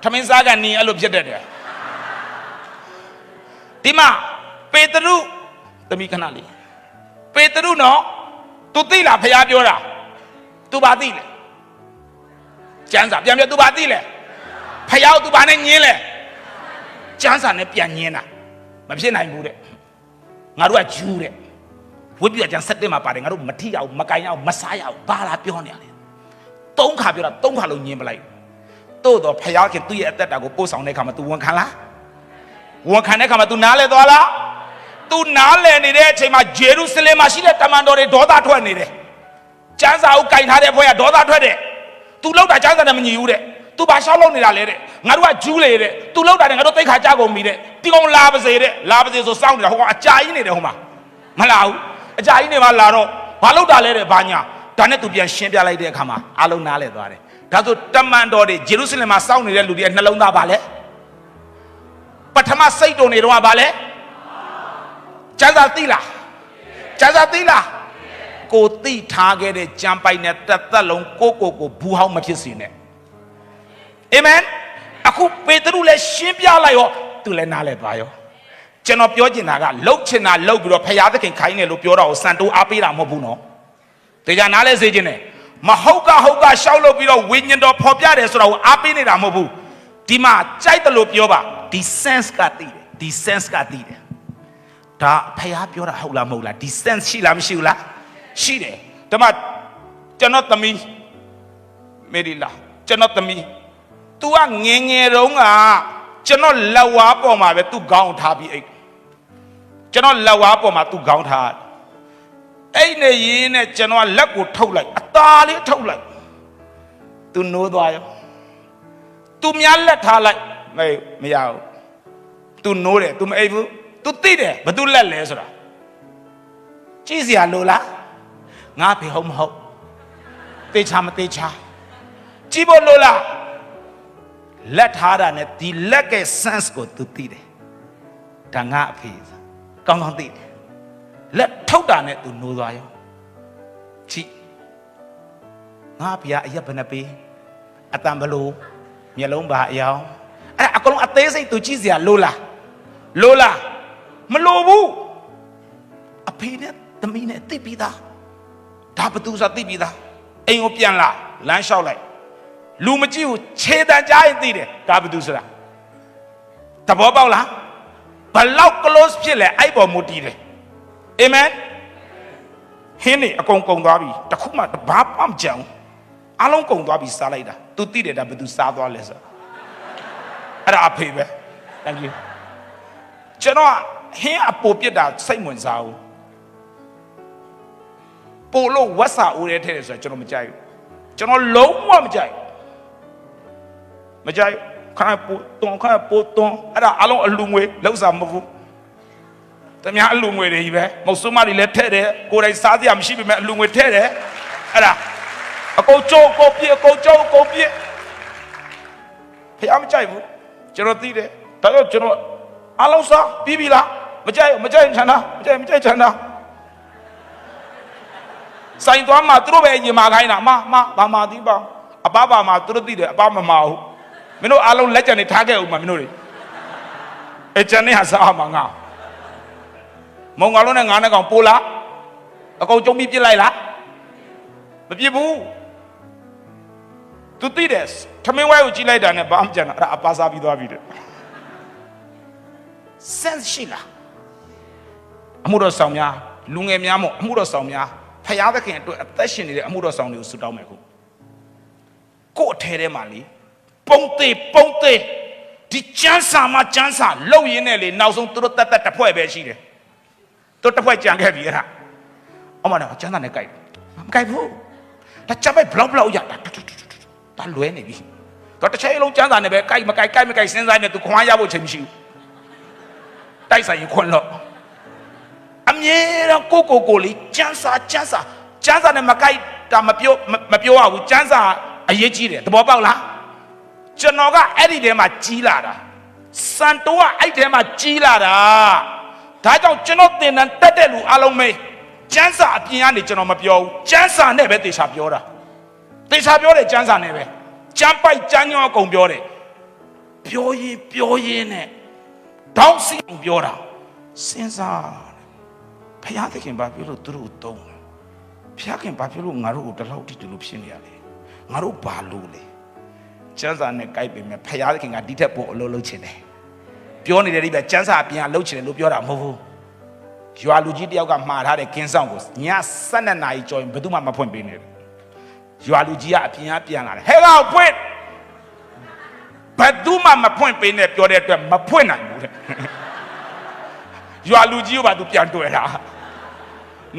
ထမင်းစားကနေအဲ့လိုဖြစ်တတ်တယ်ဒီမှာပေတရုသမီးခဏလေးပေတရုနော် तू သိလားဖျားပြောတာ तू ဘာသိလဲကျမ်းစာပြန်ပြ तू ဘာသိလဲဖျားကို तू ဘာနဲ့ညင်းလဲကျမ်းစာနဲ့ပြန်ညင်းတာမဖြစ်နိုင်ဘူးတဲ့ငါတို့ကဂျူးတဲ့ဝိပ္ပယကျမ်း7မှာပါတယ်ငါတို့မထိရအောင်မကင်ရအောင်မစားရအောင်ဘာလာပြောနေရလဲ3ခါပြောတာ3ခါလုံးညင်းပလိုက်တို့တော့ဖျားခင်သူ့ရဲ့အသက်တာကိုပို့ဆောင်တဲ့ခါမှာ तू ဝန်ခံလားဝန်ခံတဲ့ခါမှာ तू နားလဲသွားလား तू နားလဲနေတဲ့အချိန်မှာဂျေရုဆလင်မှာရှိတဲ့တမန်တော်တွေဒေါသထွက်နေတယ်ကျမ်းစာကိုကင်ထားတဲ့ဘွဲကဒေါသထွက်တယ် तू လောက်တာကျမ်းစာနဲ့မညီဘူးတဲ့ तू ဘာရှောက်လုပ်နေတာလဲတဲ့ငါတို့ကဂျူးလေတဲ့ तू လောက်တာနဲ့ငါတို့သိခါကြကုန်ပြီတဲ့ဒီကောင်လာပါစေတဲ့လာပါစေဆိုစောင့်နေတာဟိုကောင်အကြာကြီးနေတယ်ဟိုမှာမလာဘူးအကြာကြီးနေမှလာတော့ဘာလောက်တာလဲတဲ့ဘာညာဒါနဲ့ तू ပြန်ရှင်းပြလိုက်တဲ့အခါမှာအားလုံးနားလဲသွားတယ်ဒါဆိုတမန်တော်တွေဂျေရုဆလင်မှာစောင့်နေတဲ့လူတွေရဲ့နှလုံးသားပါလဲပထမစိတ်တုံနေတော့ကဘာလဲကျမ်းစာသိလားကျမ်းစာသိလားကိုသိထားခဲ့တဲ့ကျမ်းပိုက်နဲ့တစ်သက်လုံးကိုဘူးဟောင်းမဖြစ်စေနဲ့အာမင်အခုပေတရုလည်းရှင်းပြလိုက်ရောသူလည်းနားလဲသွားရောကျွန်တော်ပြောချင်တာကလှုပ်ချင်တာလှုပ်ပြီးတော့ဖရာသခင်ခိုင်းတယ်လို့ပြောတော့စံတိုးအားပေးတာမဟုတ်ဘူးနော်တရားနားလဲစေချင်တယ်မဟုတ်ကရှောက်လို့ပြီးတော့ဝိညာဉ်တော်ဖော်ပြတယ်ဆိုတာကိုအားပေးနေတာမဟုတ်ဘူးဒီမှာကြိုက်တယ်လို့ပြောပါဒီ sense ကသိတယ်ဒီ sense ကသိတယ်ဒါဖះပြောတာဟုတ်လားမဟုတ်လားဒီ sense ရှိလားမရှိဘူးလားရှိတယ်ဒါမှကျွန်တော်သမီးမေရီလာကျွန်တော်သမီး तू ကငယ်ငယ်တုန်းကကျွန်တော်လက်ဝါးပေါ်မှာပဲ तू ခေါင်းထားပြီးအိတ်ကျွန်တော်လက်ဝါးပေါ်မှာ तू ခေါင်းထားအဲ့နေရင်းနဲ့ကျွန်တော်လက်ကိုထုတ်လိုက်အသားလေးထုတ်လိုက် तू နိုးသွားရော तू များလက်ထားလိုက်မရဘူး तू နိုးတယ် तू မအိပ်ဘူး तू သိတယ်ဘာ तू လက်လဲဆိုတာ ကြည့်စရာလိုလားငါဖေဟုတ်မဟုတ်တေချာမတေချာကြည့်ဖို့လိုလားလက်ထားတာနဲ့ဒီလက်က sense ကိုသူသိတယ်ဒါငါအဖေကောင်းကောင်းသိတယ်လက်ထုတ်တာနဲ့သူနိုးသွားရောကြည့်ငါဖေကအရက်ဘယ်နှပေးအတန်ဘလို့မျက်လုံးပါအယောင်အဲ့အကုန်လုံးအသေးစိတ်သူကြည့်စရာလိုလားမလိုဘူးအဖေနဲ့သမီးနဲ့သိပြီးသားဒါဘသူဆိုသိပြီးသားအိမ်ကိုပြန်လာလမ်းလျှောက်လိုက်လူမကြည့်ဘူးခြေတံကြားရင်သိတယ်ဒါဘသူဆိုတာသဘောပေါက်လားဘလောက် close ဖြစ်လဲအဲ့ပေါ်မူတည်တယ်အာမင်ဟင်းနေအကုန်ကုန်သွားပြီတခုမှဘာမှမကြံဘူးအလုံးကုန်သွားပြီစားလိုက်တာ तू သိတယ်ဒါဘသူစားသွားလဲဆိုအဲ့ဒါအဖေပဲ thank you ကျွန်တော်ဟင်းအပိုပြစ်တာစိတ်ဝင်စားဘူးပို့လို့ဝက်စာအိုးထဲထည့်တယ်ဆိုတော့ကျွန်တော်မကြိုက်ဘူးကျွန်တော်လုံးဝမကြိုက်ခါပို့တွန်းအဲ့ဒါအလုံးအလူငွေလောက်စားမဟုတ်ဘူးတမန်အလူငွေတွေကြီးပဲမဟုတ်စွမတွေလည်းထည့်တယ်ကိုယ်တိုင်စားစရာမရှိပေမဲ့အလူငွေထည့်တယ်အဲ့ဒါအကုန်ကြိုးကိုပြည့်ဖះမကြိုက်ဘူးကျွန်တော်သိတယ်ဒါကြောင့်ကျွန်တော်အလုံးစားပြီးပြီလားမကြိုက်ချန်တာဆိုင်သွားမှသူတို့ပဲရင်မာခိုင်းတာဘာမှသိပါအပပါမှာသူတို့သိတယ်အပမမဟုတ်မင်းတို့အားလုံးလက်ကြံနေထားခဲ့ဦးမှာမင်းတို့တွေအကြံနဲ့ဟာစားမှာငါမုံငါလုံးနဲ့ငါးနဲ့ကောင်ပိုးလားအကုန်ကြုံပြီးပြစ်လိုက်လားမပြစ်ဘူးသူသိတယ်ထမင်းဝဲကိုကြည့်လိုက်တာနဲ့ဘာမှကြံတာအဲ့ဒါအပါစားပြီးသွားပြီတဲ့ sense ရှိလားအမှုတော်ဆောင်များလူငယ်များမို့အမှုတော်ဆောင်များဖယားသခင်အတွက်အသက်ရှင်နေတဲ့အမှုတော်ဆောင်တွေကိုဆုတောင်းမယ်ခုကို့အထဲထဲမှာလေပုံသေးဒီကျန်းစာလှုပ်ရင်းနဲ့လေနောက်ဆုံးသူတို့တက်တစ်ဖွဲ့ပဲရှိတယ်သူတစ်ဖွဲ့ကြံခဲ့ပြီအဲ့ဒါအမနာကျန်းစာနဲ့ကြိုက်မကြိုက်ဘူးဒါချက်ပဲဘလောက်ရတာလွဲနေပြီတော့တစ်ချိန်လုံးကျန်းစာနဲ့ပဲကြိုက်မကြိုက်စဉ်းစားနေသူခွန်အားရဖို့ချိန်မရှိဘူးတိုက်ဆိုင်ရင်ခွန်လို့အမြဲတမ်းကိုလေးကျန်းစာနဲ့မကြိုက်တာမပြောရဘူးကျန်းစာအရေးကြီးတယ်သဘောပေါက်လားကျွန်တော်ကအဲ့ဒီထဲမှာကြီးလာတာစံတိုးကအဲ့ဒီထဲမှာကြီးလာတာဒါကြောင့်ကျွန်တော်သင်တန်းတက်တဲ့လူအလုံးမေးကျန်းစာအပြင်ကနေကျွန်တော်မပြောဘူးကျန်းစာနဲ့ပဲတေချာပြောတာတေချာပြောတယ်ကျန်းစာနဲ့ပဲကျန်းပိုက်ကျန်းညောအကုန်ပြောတယ်ပြောရင်းနဲ့တောင်းစီအောင်ပြောတာစဉ်းစားဖယားသခင်ဘာပြောလို့သူတို့တုံးဖယားခင်ဘာပြောလို့ငါတို့ကိုတလောက်တိတူလို့ဖြစ်နေရလဲငါတို့ဘာလို့လဲကျန်းစာနဲ့ကြိုက်ပေမဲ့ဖယားသခင်ကဒီထက်ပိုအလုပ်လုပ်ချင်တယ်ပြောနေတယ်ဒီပဲကျန်းစာအပြင်အလုပ်ချင်တယ်လို့ပြောတာမဟုတ်ဘူးရွာလူကြီးတယောက်ကမှားထားတဲ့ကင်းဆောင်ကိုည12နာရီကျော်ရင်ဘယ်သူမှမဖွင့်ပေးနဲ့ရွာလူကြီးကအပြင်ကပြန်လာတယ်ဟဲ့ကောင်ဖွင့်ဘယ်သူမှမဖွင့်ပေးနဲ့ပြောတဲ့အတွက်မဖွင့်နိုင်ဘူးတဲ့ရွာလူကြီးကဘာသူပြန်တွေ့တာ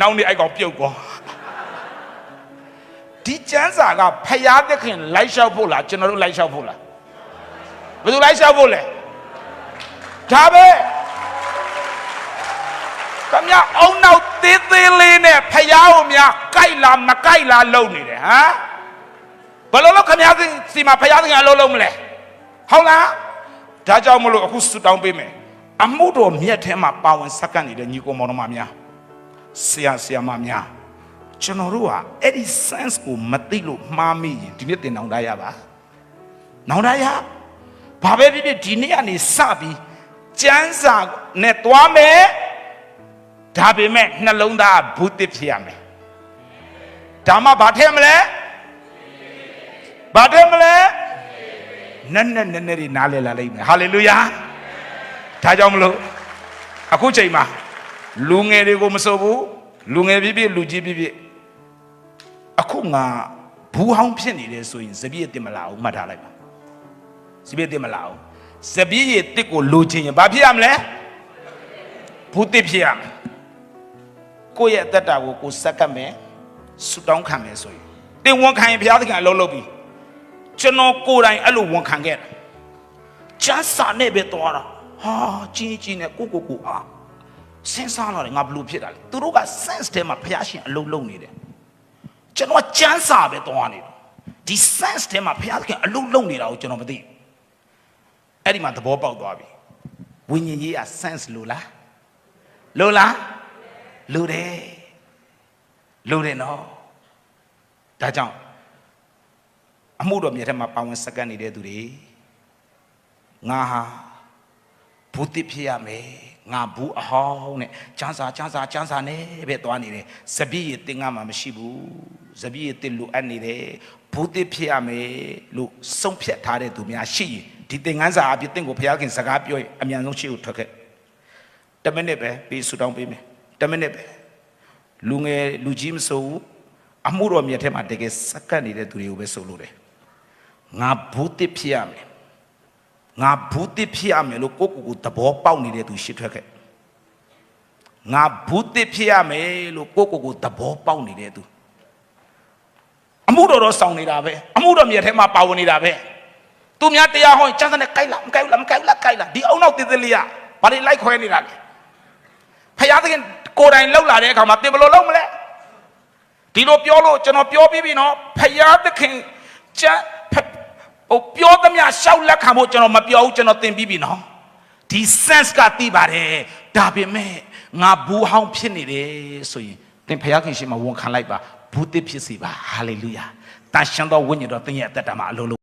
နောက်နေ့အဲ့ကောင်ပြုတ်ကောဒီကျန်းစာကဖယားသခင်လိုက်လျှောက်ဖို့လားကျွန်တော်တို့လိုက်လျှောက်ဖို့လားဘယ်သူလိုက်လျှောက်ဖို့လဲဒါပဲခမရအုံနောက်သေးလေးနဲ့ဖယားကိုများကြိုက်လားမကြိုက်လားလုပ်နေတယ်ဟမ်ဘယ်လိုလုပ်ခမရစီမှာဖယားသခင်အလုပ်လုပ်မလဲဟုတ်လားဒါကြောင့်မလို့အခုဆုတောင်းပေးမယ်အမှုတော်မြတ်ထဲမှာပါဝင်စက္ကန့်နေတဲ့ညီကိုမောင်တော်မများဆရာမများကျွန်တော်တို့ကအဲ့ဒီ sense ကိုမသိလို့မှားမိရင်ဒီနေ့တင်နောင်တရပါနောင်တရဘာပဲဖြစ်ဖြစ်ဒီနေ့ကနေစပြီးကျမ်းစာနဲ့သွားမယ်ဒါပေမဲ့နှလုံးသားဘူသစ်ဖြစ်ရမယ်ဒါမှဘာထဲမလဲနည်းနည်းတွေနားလည်လာလိမ့်မယ်ဟာလေလုယာဒါကြောင့်မလို့အခုချိန်မှာလူငယ်တွေကိုမစိုးဘူးလူငယ်ဖြစ်ဖြစ်လူကြီးဖြစ်ဖြစ်အခုငါဘူးဟောင်းဖြစ်နေတယ်ဆိုရင်စပြည့်တင်မလာဘူးမှတ်ထားလိုက်ပါစပြည့်တင်မလာဘူးစပြည့်ရဲ့တစ်ကိုလိုချင်ရင်ဘာဖြစ်ရမလဲဘူးတစ်ဖြစ်ရမယ်ကိုယ့်ရဲ့အသက်တာကိုစက္ကပ်မယ်ဆူတောင်းခံမယ်ဆိုရင်တင်ဝန်ခံရင်ဘုရားသခင်အလုပ်လုပ်ပြီကျွန်တော်ကိုယ်တိုင်အဲ့လိုဝန်ခံခဲ့တာကျမ်းစာနဲ့ပဲသွားတာဟာကြီးနဲ့ကိုအား စဉ်းစားလာတယ်ငါဘလို့ဖြစ်တာလဲသူတို့က sense ထဲမှာဖျားရှင်အလုံးလုံးနေတယ်ကျွန်တော်ကြမ်းစာပဲသွားနေတယ်ဒီ sense ထဲမှာဖျားခင်အလုံးလုံးနေတာကိုကျွန်တော်မသိဘူးအဲ့ဒီမှာသဘောပေါက်သွားပြီဝိညာဉ်ရေးက sense လို့လားလို့လားလို့တယ်လို့တယ်နော်ဒါကြောင့်အမှုတော်မြတ်ထဲမှာပါဝင်စက္ကန့်နေတဲ့သူတွေငါဟာဘူးတိဖြစ်ရမယ်ငါဘူးအဟောင်းနဲ့ကျန်းစာနဲ့ပဲသွားနေတယ်စပည့်ရတင်ငါမှမရှိဘူးစပည့်ရတင်လိုအပ်နေတယ်ဘူးတိဖြစ်ရမယ်လို့ဆုံးဖြတ်ထားတဲ့သူများရှိရင်ဒီသင်ခန်းစာအပြည့်တင်ကိုဘုရားခင်စကားပြောရင်အမြန်ဆုံးရှေ့ကိုထွက်ခဲ့10မိနစ်ပဲပြီးဆူတောင်းပေးမယ်10မိနစ်ပဲလူငယ်လူကြီးမဆိုဘူးအမှုတော်မြတ်ထဲမှာတကယ်စက္ကန့်နေတဲ့သူတွေကိုပဲဆိုလို့တယ်ငါဘူးတိဖြစ်ရမယ်ငါဘူးတိဖြစ်ရမယ်လို့ကိုသဘောပေါက်နေတဲ့သူရှစ်ထွက်ခဲ့ငါဘူးတိဖြစ်ရမယ်လို့ကိုသဘောပေါက်နေတဲ့သူအမှုတော်ဆောင်နေတာပဲအမှုတော်မြတ်ထဲမှာပါဝင်နေတာပဲသူများတရားဟောရင်ကျန်းစနဲ့ကြိုက်လားမကြိုက်လားဒီအုံနောက်တေးလေးကဘာတွေလိုက်ခွဲနေတာလဲဖယားသခင်ကိုယ်တိုင်လောက်လာတဲ့အခါမှာသင်ဘယ်လိုလုပ်မလဲဒီလိုပြောလို့ကျွန်တော်ပြောပြီးပြီနော်ဖယားသခင်ကျန်းပြောသမျှရှောက်လက်ခံဖို့ကျွန်တော်မပြောဘူးကျွန်တော်သင်ပြီးပြီနော်ဒီ sense ကသိပါတယ်ဒါပေမဲ့ငါဘူးဟောင်းဖြစ်နေတယ်ဆိုရင်သင်ဖယားခင်ရှိမှဝန်ခံလိုက်ပါဘူးတစ်ဖြစ်စီပါဟာလေလုယာတန်ရှင်းသောဝိညာဉ်တော်သင်ရဲ့အသက်တာမှာအလိုလို